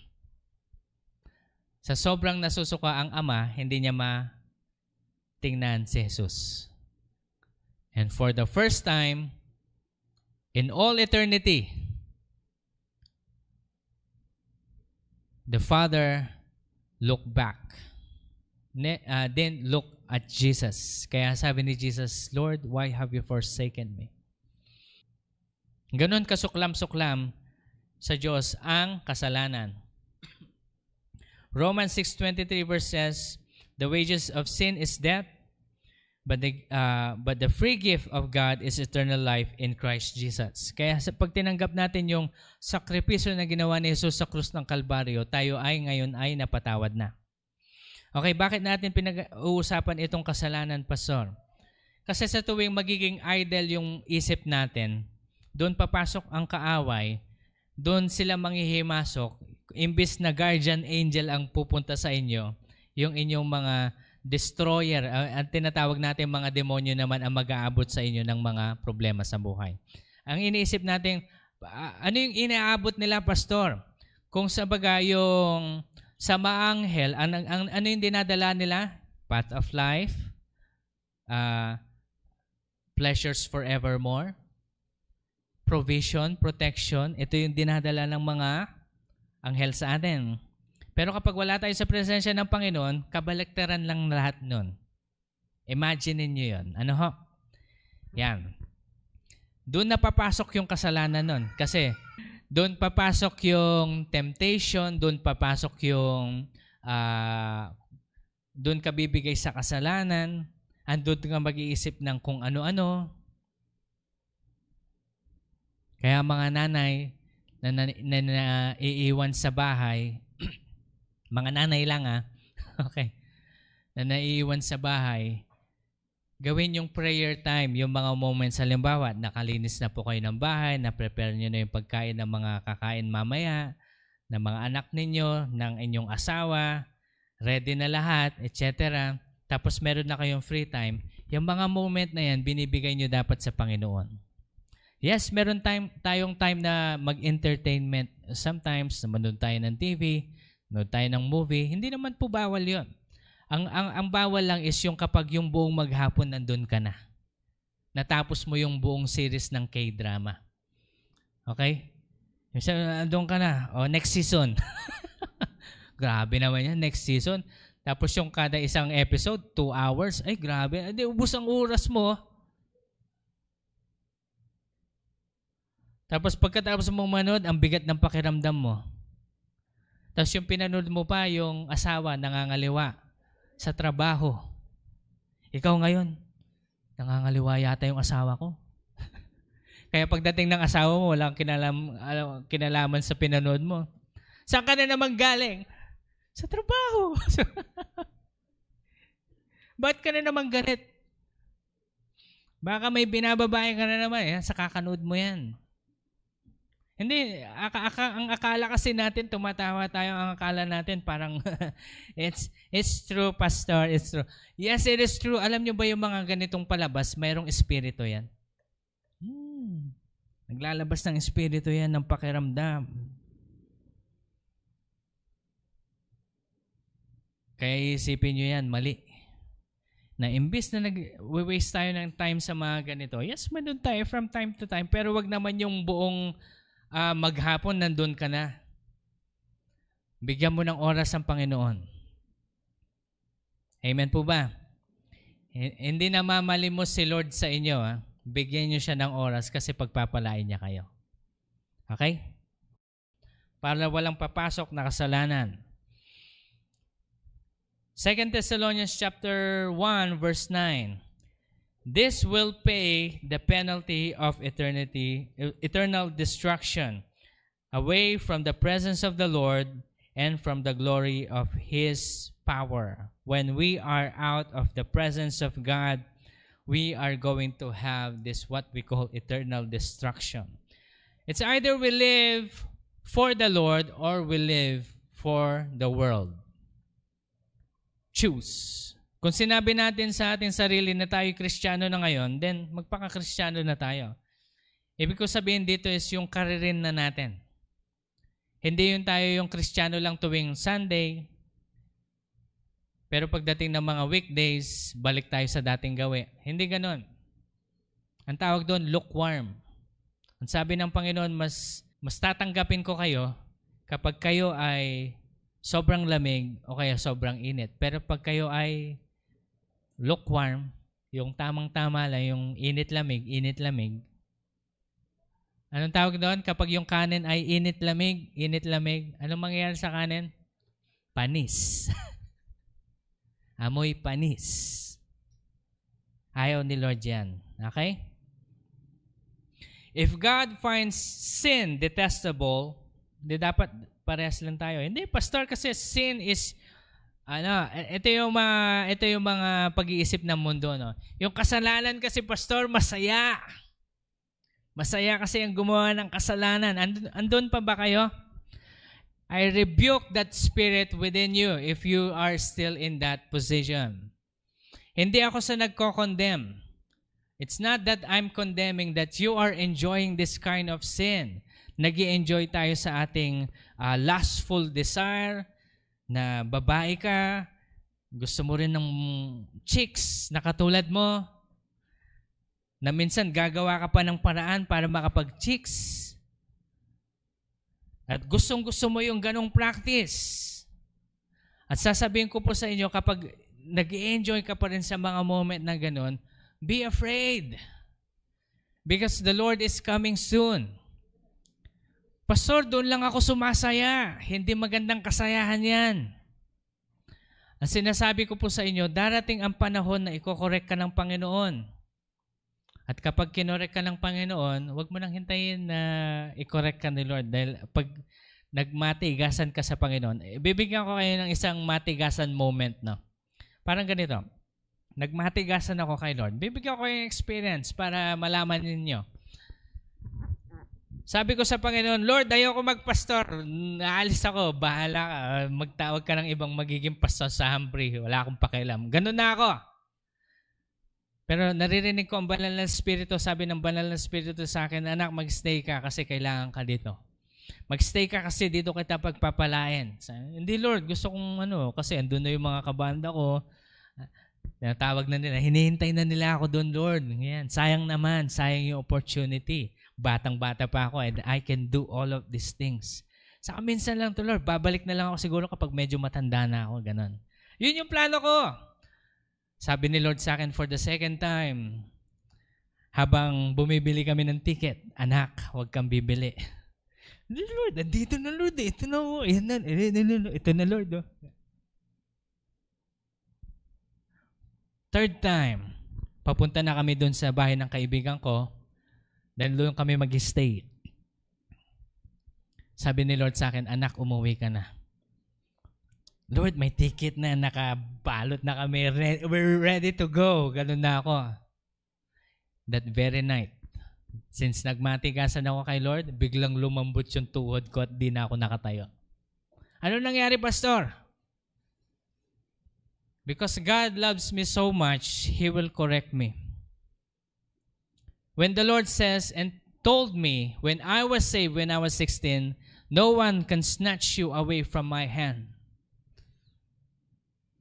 Sa sobrang nasusuka ang Ama, hindi niya matingnan si Jesus. And for the first time in all eternity, the Father looked back. Then look at Jesus. Kaya sabi ni Jesus, Lord, why have you forsaken me? Ganon kasuklam-suklam sa Diyos ang kasalanan. Romans 6:23 verse says, the wages of sin is death, but the free gift of God is eternal life in Christ Jesus. Kaya pag tinanggap natin yung sakripisyo na ginawa ni Jesus sa krus ng Kalbaryo, tayo ay ngayon ay napatawad na. Okay, bakit natin pinag-uusapan itong kasalanan, Pastor? Kasi sa tuwing magiging idle yung isip natin, doon papasok ang kaaway, doon sila manghihimasok, imbis na guardian angel ang pupunta sa inyo, yung inyong mga destroyer, ang tinatawag natin mga demonyo naman ang mag-aabot sa inyo ng mga problema sa buhay. Ang iniisip natin, ano yung inaabot nila, Pastor? Kung sabaga yung sa maanghel, ano yung dinadala nila? Path of life, pleasures forevermore, provision, protection, ito yung dinadala ng mga anghel sa atin. Pero kapag wala tayo sa presensya ng Panginoon, kabaliktaran lang lahat nun. Imagine niyo yun. Ano ho? Yan. Doon napapasok yung kasalanan nun. Kasi doon papasok yung temptation, doon papasok yung doon ka bibigay sa kasalanan, andun ka mag-iisip ng kung ano-ano. Kaya mga nanay na iiwan sa bahay, mga nanay lang okay, na naiiwan sa bahay, gawin yung prayer time, yung mga moments, halimbawa, nakalinis na po kayo ng bahay, na-prepare nyo na yung pagkain ng mga kakain mamaya, ng mga anak ninyo, ng inyong asawa, ready na lahat, etc. Tapos meron na kayong free time, yung mga moment na yan, binibigay nyo dapat sa Panginoon. Yes, meron tayong time na mag-entertainment. Sometimes, manood tayo ng TV, manood tayo ng movie. Hindi naman po bawal yon. Ang bawal lang is yung kapag yung buong maghapon nandun ka na. Natapos mo yung buong series ng K-drama. Okay? Nandun ka na. O, next season. Grabe naman yan, next season. Tapos yung kada isang episode, 2 hours. Ay, grabe. Hindi, ubus ang oras mo. Tapos pagkatapos mong manood, ang bigat ng pakiramdam mo. Tapos yung pinanood mo pa, yung asawa, nangangaliwa sa trabaho. Ikaw ngayon, nangangaliwa yata yung asawa ko. Kaya pagdating ng asawa mo, walang kinalaman sa pinanood mo. Saan ka na naman galing? Sa trabaho. Ba't ka na naman galit? Baka may binababae ka na naman, sa kakanood mo yan. Hindi, ang akala kasi natin, tumatawa tayo, ang akala natin parang, it's true, Pastor, it's true. Yes, it is true. Alam nyo ba yung mga ganitong palabas, mayroong espiritu yan? Naglalabas ng espiritu yan ng pakiramdam. Kaya isipin nyo yan, mali. Na imbis na nag-waste tayo ng time sa mga ganito, yes, manood tayo from time to time, pero wag naman yung buong maghapon nandun ka na. Bigyan mo ng oras ang Panginoon. Amen po ba? Hindi na mamalimos si Lord sa inyo. Bigyan niyo siya ng oras kasi pagpapalain niya kayo. Okay? Para walang papasok na kasalanan. 2 Thessalonians chapter 1 verse 9. This will pay the penalty of eternal destruction away from the presence of the Lord and from the glory of His power. When we are out of the presence of God, we are going to have this what we call eternal destruction. It's either we live for the Lord or we live for the world. Choose. Kung sinabi natin sa ating sarili na tayo Kristiyano na ngayon, then magpaka-Kristiyano na tayo. Ibig ko sabihin dito is yung karirin na natin. Hindi yung tayo yung Kristiyano lang tuwing Sunday, pero pagdating ng mga weekdays, balik tayo sa dating gawi. Hindi ganon. Ang tawag doon, lukewarm. Ang sabi ng Panginoon, mas tatanggapin ko kayo kapag kayo ay sobrang lamig o kaya sobrang init. Pero pag kayo ay lukewarm, yung tamang-tama lang, yung init-lamig, anong tawag doon? Kapag yung kanin ay init-lamig, anong mangyayari sa kanin? Panis. Amoy panis. Ayaw ni Lord yan. Okay? If God finds sin detestable, di dapat parehas lang tayo. Hindi, pastor, kasi sin is, ito yung mga pag-iisip ng mundo, no? Yung kasalanan kasi, pastor, masaya. Masaya kasi ang gumawa ng kasalanan. Andun pa ba kayo? I rebuke that spirit within you if you are still in that position. Hindi ako sa nagko-condemn. It's not that I'm condemning that you are enjoying this kind of sin. Nag-i-enjoy tayo sa ating lustful desire na babae ka, gusto mo rin ng chicks na katulad mo, na minsan gagawa ka pa ng paraan para makapag-chicks. At gustong-gusto mo yung ganong practice. At sasabihin ko po sa inyo, kapag nag-i-enjoy ka pa rin sa mga moment na ganon, be afraid. Because the Lord is coming soon. Pastor, doon lang ako sumasaya. Hindi magandang kasayahan yan. Ang sinasabi ko po sa inyo, darating ang panahon na ikokorek ka ng Panginoon. At kapag kinorek ka ng Panginoon, huwag mo nang hintayin na ikorek ka ni Lord. Dahil pag nagmatigasan ka sa Panginoon, bibigyan ko kayo ng isang matigasan moment. No? Parang ganito. Nagmatigasan ako kay Lord. Bibigyan ko kayo ng experience para malaman ninyo. Sabi ko sa Panginoon, Lord, ayoko magpastor. Naalis ako. Bahala ka. Magtawag ka ng ibang magiging pastor sa Humphrey. Wala akong pakialam. Ganun na ako. Pero naririnig ko ang banal na Espiritu. Sabi ng banal na Espiritu sa akin, anak, magstay ka kasi kailangan ka dito. Magstay ka kasi dito kita pagpapalain. Hindi, Lord. Gusto kong kasi andun na yung mga kabanda ko. Tawag na nila. Hinihintay na nila ako doon, Lord. Yan. Sayang naman. Sayang yung opportunity. Batang-bata pa ako and I can do all of these things. Saka minsan lang to, Lord. Babalik na lang ako siguro kapag medyo matanda na ako. Ganon. Yun yung plano ko. Sabi ni Lord sa akin for the second time, habang bumibili kami ng ticket, anak, huwag kang bibili. Lord, andito na Lord. Ito na oh. Ito na Lord. Oh. Third time, papunta na kami doon sa bahay ng kaibigan ko. Then doon kami mag-stay. Sabi ni Lord sa akin, anak, umuwi ka na. Lord, may ticket na, nakabalot na kami. We're ready to go. Ganun na ako. That very night, since nagmatigasan ako kay Lord, biglang lumambot yung tuhod ko at di na ako nakatayo. Ano nangyari, Pastor? Because God loves me so much, He will correct me. When the Lord says and told me, when I was saved, when I was 16, no one can snatch you away from my hand.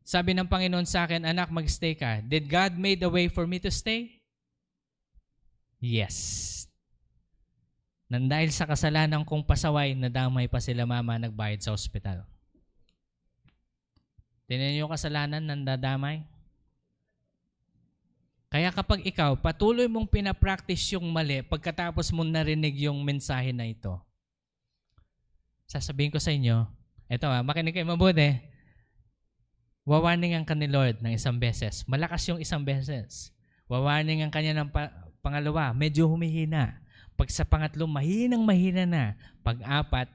Sabi ng Panginoon sa akin, anak, magstay ka. Did God made a way for me to stay? Yes. Nang dahil sa kasalanan kong pasaway, nadamay pa sila mama nagbayad sa ospital. Tingnan niyo yung kasalanan, nandadamay. Kaya kapag ikaw, patuloy mong pinapractice yung mali, pagkatapos mong narinig yung mensahe na ito, sasabihin ko sa inyo, eto makinig kayo mabuti, wawarningan ka ni Lord ng isang beses. Malakas yung isang beses. Wawarningan ka niya ng pangalawa, medyo humihina. Pag sa pangatlo, mahina na. Pag apat,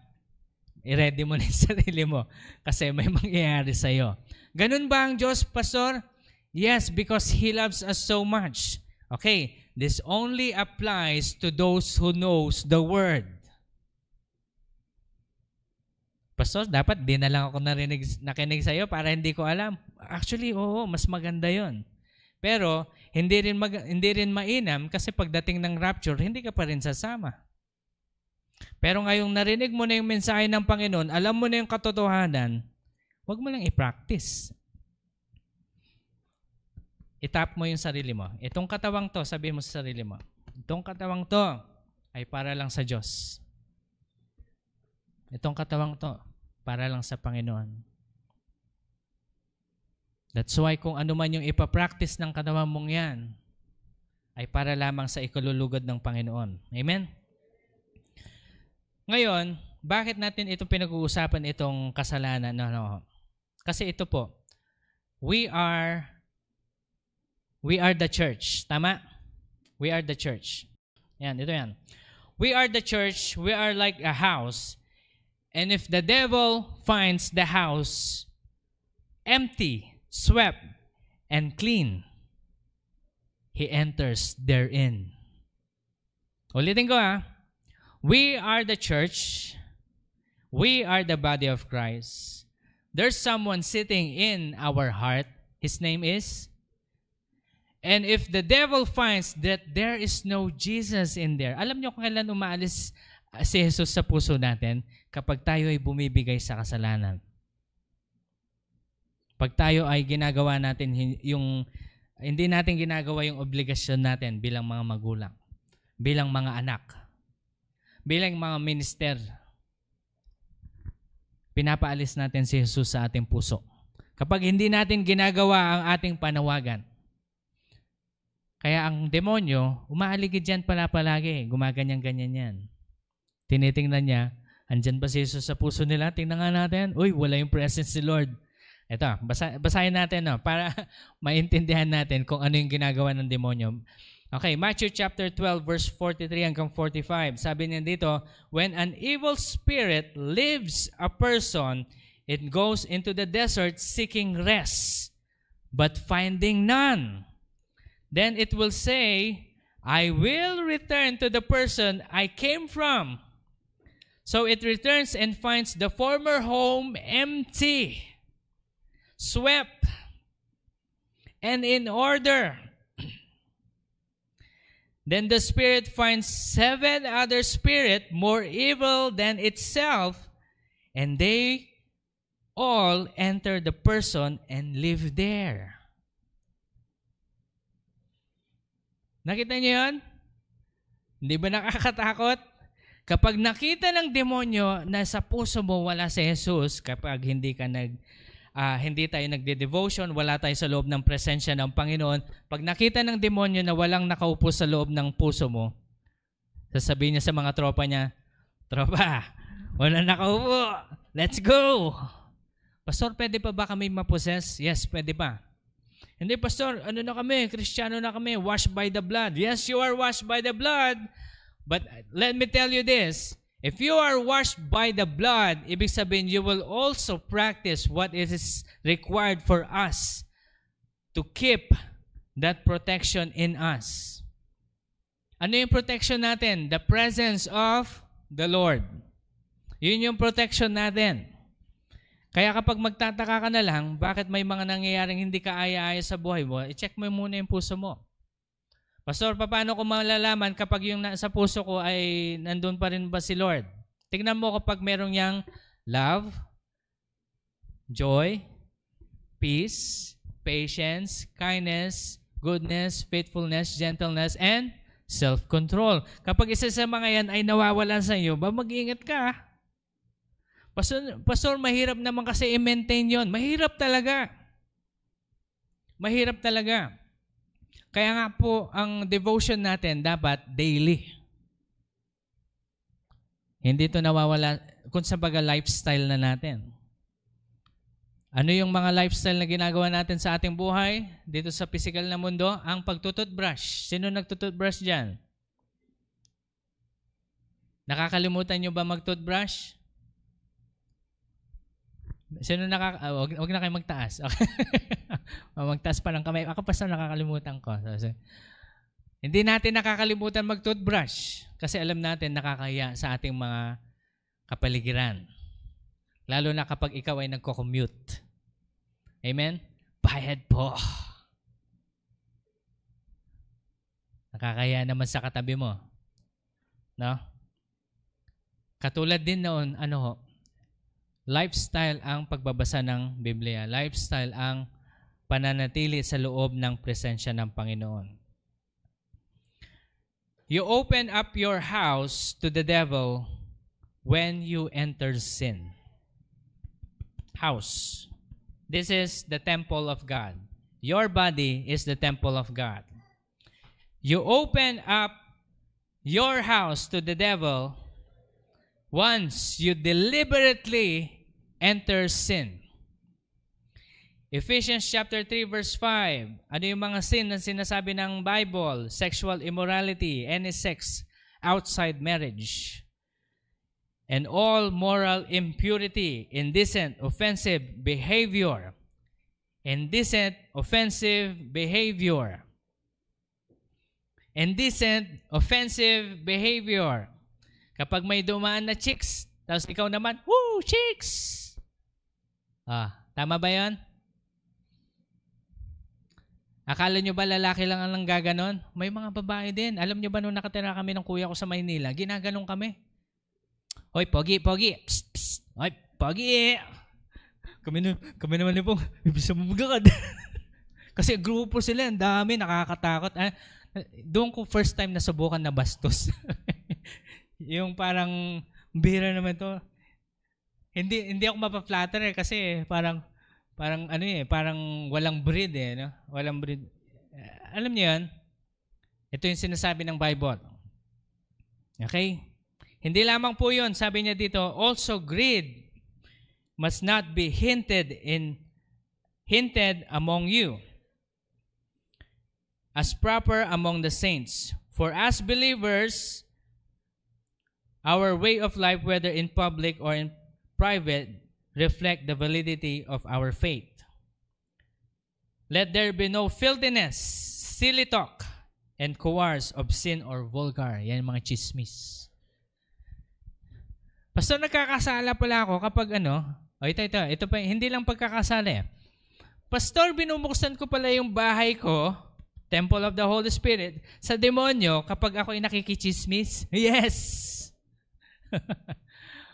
i-ready mo na yung sarili mo kasi may mangyayari sa'yo. Ganun ba ang Diyos, Pastor? Yes, because He loves us so much. Okay, this only applies to those who knows the Word. Pastor, dapat di na lang ako nakinig sa'yo para hindi ko alam. Actually, oo, mas maganda yon. Pero, hindi rin mainam kasi pagdating ng rapture, hindi ka pa rin sasama. Pero ngayong narinig mo na yung mensahe ng Panginoon, alam mo na yung katotohanan, huwag mo lang i-practice. Itap mo yung sarili mo. Itong katawang to, sabihin mo sa sarili mo, itong katawang to ay para lang sa Diyos. Itong katawang to, para lang sa Panginoon. That's why kung ano man yung ipapractice ng katawan mong yan, ay para lamang sa ikalulugod ng Panginoon. Amen? Ngayon, bakit natin itong pinag-uusapan itong kasalanan? No. Kasi ito po, we are the church. Tama? We are the church. Yan, ito yan. We are the church. We are like a house. And if the devil finds the house empty, swept, and clean, he enters therein. Ulitin ko We are the church. We are the body of Christ. There's someone sitting in our heart. His name is? And if the devil finds that there is no Jesus in there, alam niyo kung kailan umaalis si Jesus sa puso natin? Kapag tayo ay bumibigay sa kasalanan. Pag tayo ay ginagawa natin hindi natin ginagawa yung obligasyon natin bilang mga magulang, bilang mga anak, bilang mga minister, pinapaalis natin si Jesus sa ating puso. Kapag hindi natin ginagawa ang ating panawagan, kaya ang demonyo, umaaligid dyan palagi, gumaganyan-ganyan yan. Tinitingnan niya, andyan ba si Jesus sa puso nila? Tingnan nga natin, wala yung presence ni Lord. Ito, basahin natin para maintindihan natin kung ano yung ginagawa ng demonyo. Okay, Matthew chapter 12 verse 43 hanggang 45. Sabi niya dito, when an evil spirit leaves a person, it goes into the desert seeking rest, but finding none. Then it will say, I will return to the person I came from. So it returns and finds the former home empty, swept, and in order. Then the spirit finds 7 other spirits more evil than itself, and they all enter the person and live there. Nakita niyo yan? Hindi ba nakakatakot? Kapag nakita ng demonyo na sa puso mo wala si Jesus, kapag hindi tayo nagde-devotion, wala tayo sa loob ng presensya ng Panginoon, pag nakita ng demonyo na walang nakaupo sa loob ng puso mo, sasabihin niya sa mga tropa niya, tropa, wala nakaupo, let's go! Pastor, pwede pa ba kami ma-possess? Yes, pwede pa. Hindi, Pastor, ano na kami? Kristiyano na kami, washed by the blood. Yes, you are washed by the blood. But let me tell you this, if you are washed by the blood, ibig sabihin, you will also practice what is required for us to keep that protection in us. Ano yung protection natin? The presence of the Lord. Yun yung protection natin. Kaya kapag magtataka ka na lang, bakit may mga nangyayaring hindi ka aya-aya sa buhay mo, i-check mo muna yung puso mo. Pastor, paano ko malalaman kapag yung sa puso ko ay nandun pa rin ba si Lord? Tingnan mo kapag merong yang love, joy, peace, patience, kindness, goodness, faithfulness, gentleness, and self-control. Kapag isa sa mga yan ay nawawala sa iyo, mag-iingat ka. Pastor, mahirap naman kasi i-maintain yon. Mahirap talaga. Mahirap talaga. Kaya nga po, ang devotion natin dapat daily. Hindi ito nawawala, kung sa baga lifestyle na natin. Ano yung mga lifestyle na ginagawa natin sa ating buhay dito sa physical na mundo? Ang pagtututbrush. Sino nagtututbrush dyan? Nakakalimutan nyo ba magtutbrush? Sino wag na kayo magtaas. Okay. Magtaas pa ng kamay. Ako pa nakakalimutan ko. So, hindi natin nakakalimutan mag-toothbrush kasi alam natin nakakahiya sa ating mga kapaligiran. Lalo na kapag ikaw ay nagko-commute. Amen? Bayad po. Nakakaya naman sa katabi mo. No? Katulad din noon, lifestyle ang pagbabasa ng Biblia. Lifestyle ang pananatili sa loob ng presensya ng Panginoon. You open up your house to the devil when you enter sin. House. This is the temple of God. Your body is the temple of God. You open up your house to the devil once you deliberately enter sin. Ephesians chapter 3 verse 5. Ano yung mga sin na sinasabi ng Bible? Sexual immorality, any sex outside marriage, and all moral impurity, indecent, offensive behavior. Indecent, offensive behavior. Indecent, offensive behavior. Kapag may dumaan na chicks, tapos ikaw naman, woo, chicks! Tama ba yan? Akala nyo ba lalaki lang ang gaganon? May mga babae din. Alam nyo ba nung nakatira kami ng kuya ko sa Maynila, ginaganon kami. Hoy, pogi, pogi. Psst, psst. Hoy, pogi. Kami naman po, ibig mo magagad. Kasi grupo sila, ang dami, nakakatakot. Doon ko first time nasubukan na bastos. Yung parang, bira naman to. Hindi ako mapa-flatter kasi parang walang breed no? Walang breed. Alam niyo 'yan? Ito yung sinasabi ng Bible. Okay? Hindi lamang po 'yon, sabi niya dito, also greed must not be hinted among you, as proper among the saints. For as believers, our way of life, whether in public or in private, reflect the validity of our faith. Let there be no filthiness, silly talk, and coerce, obscene, or vulgar. Yan yung mga chismis. Pastor, nagkakasala pala ako kapag ito pa, hindi lang pagkakasala. Pastor, binubuksan ko pala yung bahay ko, Temple of the Holy Spirit, sa demonyo kapag ako ay nakikichismis. Yes!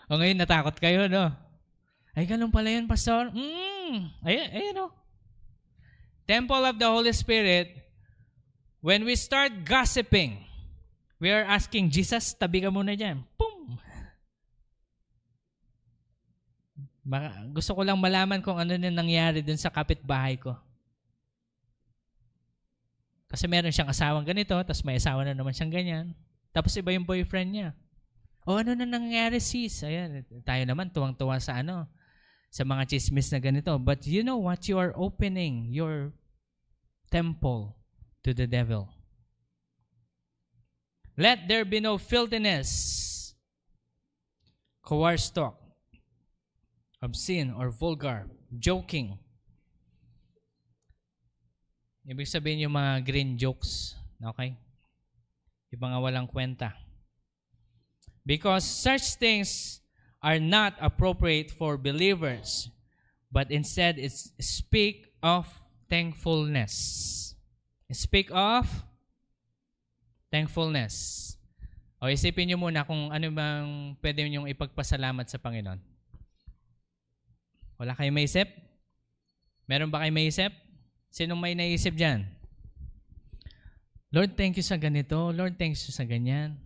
O ngayon, natakot kayo, no? Ay, ganun pala yun, Pastor. Ayun. Temple of the Holy Spirit, when we start gossiping, we are asking, Jesus, tabi ka muna dyan. Boom! Gusto ko lang malaman kung ano na nangyari dun sa kapitbahay ko. Kasi meron siyang asawang ganito, tapos may asawa na naman siyang ganyan. Tapos iba yung boyfriend niya. Ano na nangyari, sis? Ayan, tayo naman tuwang-tuwa sa sa mga chismis na ganito. But you know what? You are opening your temple to the devil. Let there be no filthiness, coerced talk, obscene or vulgar, joking. Ibig sabihin yung mga green jokes. Okay? Yung mga walang kwenta. Because such things are not appropriate for believers, but instead it's speak of thankfulness. Speak of thankfulness. O isipin nyo muna kung ano bang pwede nyo ipagpasalamat sa Panginoon. Wala kayong maisip? Meron ba kayong maisip? Sinong may naisip dyan? Lord, thank you sa ganito. Lord, thank you sa ganyan.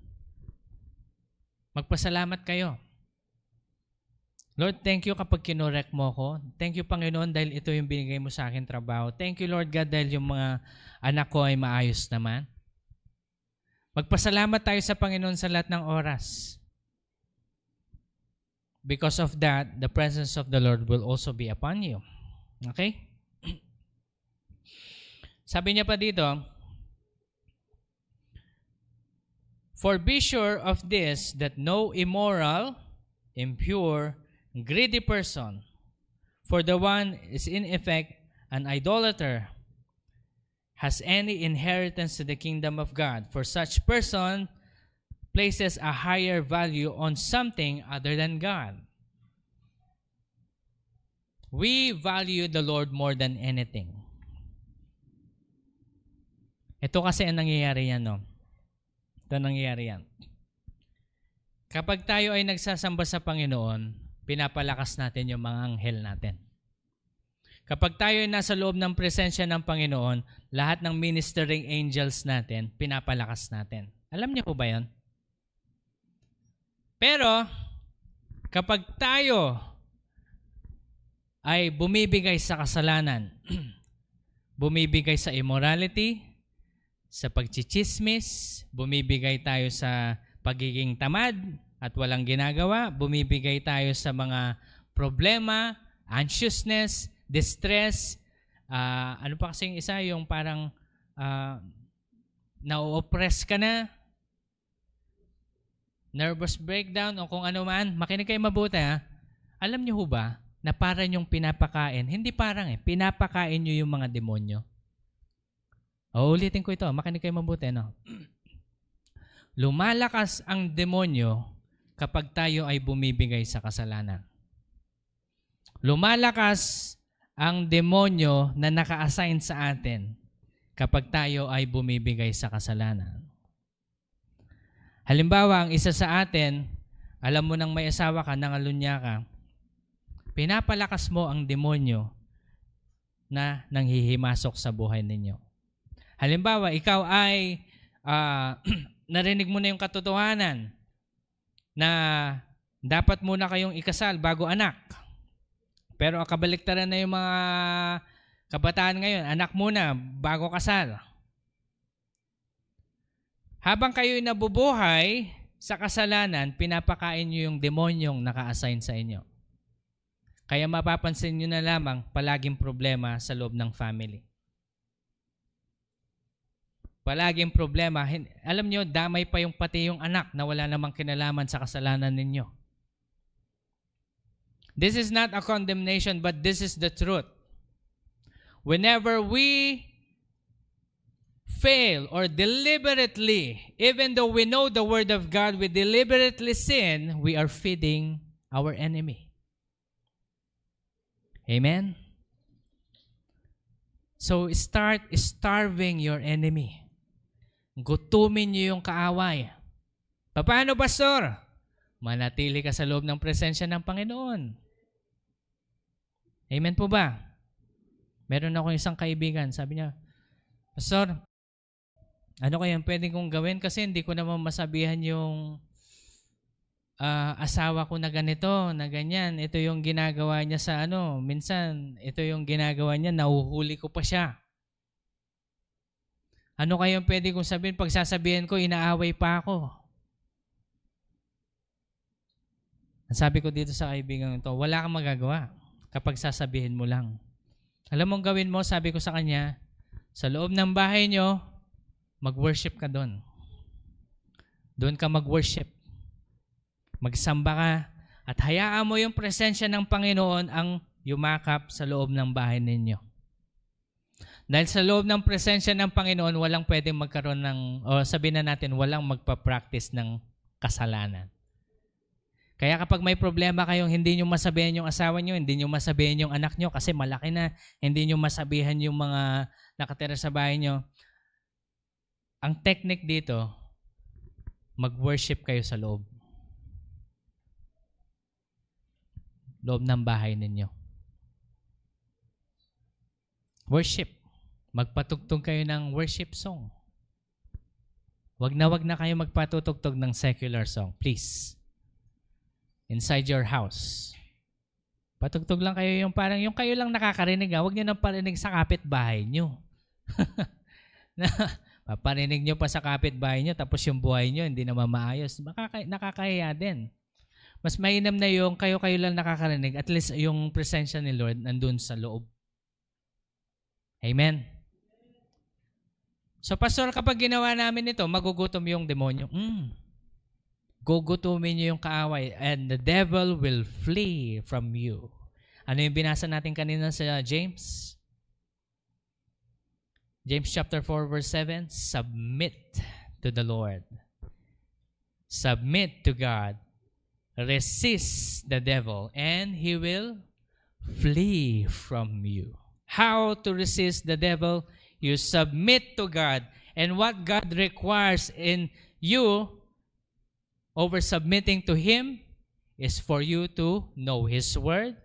Magpasalamat kayo. Lord, thank you kapag kinorek mo ko. Thank you, Panginoon, dahil ito yung binigay mo sa akin trabaho. Thank you, Lord God, dahil yung mga anak ko ay maayos naman. Magpasalamat tayo sa Panginoon sa lahat ng oras. Because of that, the presence of the Lord will also be upon you. Okay? Sabi niya pa dito, for be sure of this, that no immoral, impure, greedy person, for the one is in effect an idolater, has any inheritance to the kingdom of God. For such person places a higher value on something other than God. We value the Lord more than anything. Ito kasi ang nangyayari yan, no? Ito ang nangyayari yan. Kapag tayo ay nagsasamba sa Panginoon, pinapalakas natin yung mga anghel natin. Kapag tayo ay nasa loob ng presensya ng Panginoon, lahat ng ministering angels natin, pinapalakas natin. Alam niyo po ba yan? Pero, kapag tayo ay bumibigay sa kasalanan, bumibigay sa immorality, sa pagchichismis, bumibigay tayo sa pagiging tamad at walang ginagawa, bumibigay tayo sa mga problema, anxiousness, distress, ano pa kasing isa, yung parang na-oppress ka na, nervous breakdown o kung ano man, makinig kayo mabuti ha. Alam niyo ho ba na parang yung pinapakain, hindi parang pinapakain niyo yung mga demonyo. Ulitin ko ito, makinig kayo mabuti, no? Lumalakas ang demonyo kapag tayo ay bumibigay sa kasalanan. Lumalakas ang demonyo na naka-assign sa atin kapag tayo ay bumibigay sa kasalanan. Halimbawa, ang isa sa atin, alam mo nang may asawa ka, nangalunya ka, pinapalakas mo ang demonyo na nanghihimasok sa buhay ninyo. Halimbawa, ikaw ay narinig mo na yung katotohanan na dapat muna kayong ikasal bago anak. Pero kabaliktaran na yung mga kabataan ngayon, anak muna bago kasal. Habang kayo'y nabubuhay sa kasalanan, pinapakain nyo yung demonyong naka-assign sa inyo. Kaya mapapansin nyo na lamang palaging problema sa loob ng family. Palaging problema. Alam nyo, damay pa yung pati yung anak na wala namang kinalaman sa kasalanan ninyo. This is not a condemnation, but this is the truth. Whenever we fail or deliberately, even though we know the Word of God, we deliberately sin, we are feeding our enemy. Amen? So start starving your enemy. Gutumin niyo yung kaaway. Paano, Pastor? Manatili ka sa loob ng presensya ng Panginoon. Amen po ba? Meron ako isang kaibigan, sabi niya, Pastor, ano kaya pwede kong gawin? Kasi hindi ko naman masabihan yung asawa ko na ganito, na ganyan. Ito yung ginagawa niya sa minsan, ito yung ginagawa niya, nahuhuli ko pa siya. Ano kaya pwede kong sabihin? Pag sasabihin ko, inaaway pa ako. Ang sabi ko dito sa kaibigan ito, wala kang magagawa kapag sasabihin mo lang. Alam mong gawin mo, sabi ko sa kanya, sa loob ng bahay nyo, mag-worship ka doon. Doon ka mag-worship. Magsamba ka at hayaan mo yung presensya ng Panginoon ang yumakap sa loob ng bahay ninyo. Dahil sa loob ng presensya ng Panginoon, walang pwedeng magkaroon ng, o sabihin na natin, walang magpa-practice ng kasalanan. Kaya kapag may problema kayong hindi nyo masabihan yung asawa nyo, hindi nyo masabihan yung anak nyo kasi malaki na, hindi nyo masabihan yung mga nakatira sa bahay nyo, ang technique dito, mag-worship kayo sa loob. Loob ng bahay ninyo. Worship. Magpatugtog kayo ng worship song. Wag na kayo magpatutugtog ng secular song. Please. Inside your house. Patugtog lang kayo yung parang yung kayo lang nakakarinig. Huwag nyo nang parinig sa kapitbahay nyo. Paparinig nyo pa sa kapitbahay nyo tapos yung buhay nyo hindi naman maayos. Nakakahiya din. Mas mainam na yung kayo lang nakakarinig. At least yung presensya ni Lord nandun sa loob. Amen. So, Pastor, kapag ginawa namin ito, magugutom yung demonyo. Gugutumin niyo yung kaaway and the devil will flee from you. Ano yung binasa natin kanina sa James? James chapter 4 verse 7, submit to the Lord. Submit to God. Resist the devil and he will flee from you. How to resist the devil? You submit to God. And what God requires in you over submitting to Him is for you to know His Word,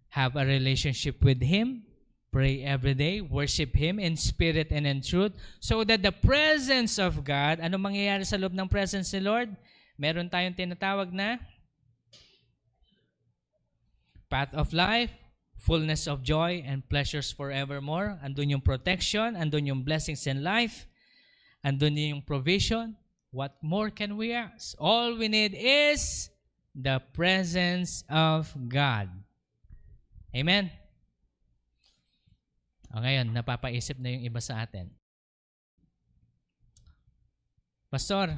have a relationship with Him, pray every day, worship Him in spirit and in truth, so that the presence of God, ano mangyayari sa loob ng presence ni Lord? Meron tayong tinatawag na path of life, fullness of joy, and pleasures forevermore. Andun yung protection, andun yung blessings in life, andun yung provision. What more can we ask? All we need is the presence of God. Amen? O ngayon, napapaisip na yung iba sa atin. Pastor,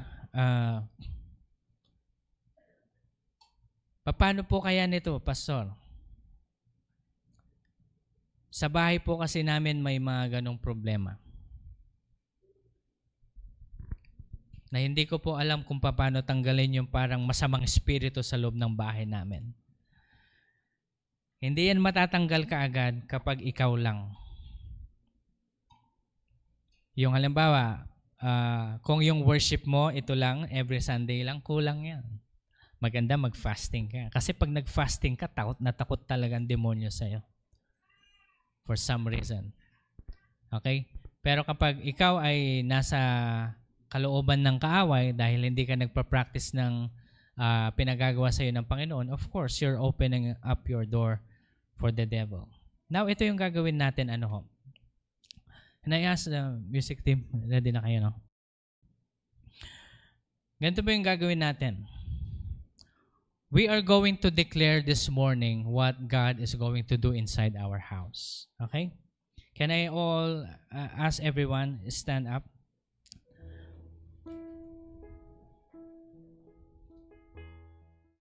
paano po kaya nito, Pastor? Sa bahay po kasi namin may mga ganong problema. Na hindi ko po alam kung paano tanggalin yung parang masamang espiritu sa loob ng bahay namin. Hindi yan matatanggal kaagad kapag ikaw lang. Yung halimbawa, kung yung worship mo, ito lang, every Sunday lang, kulang yan. Maganda mag-fasting ka. Kasi pag nag-fasting ka, takot na takot talagang demonyo sa'yo. For some reason. Okay? Pero kapag ikaw ay nasa kalooban ng kaaway dahil hindi ka nagpa-practice ng pinagagawa sa iyo ng Panginoon, of course, you're opening up your door for the devil. Now, ito yung gagawin natin, ano ho? And I ask the music team, ready na kayo, no? Ganito ba yung gagawin natin? We are going to declare this morning what God is going to do inside our house. Okay? Can I all ask everyone stand up?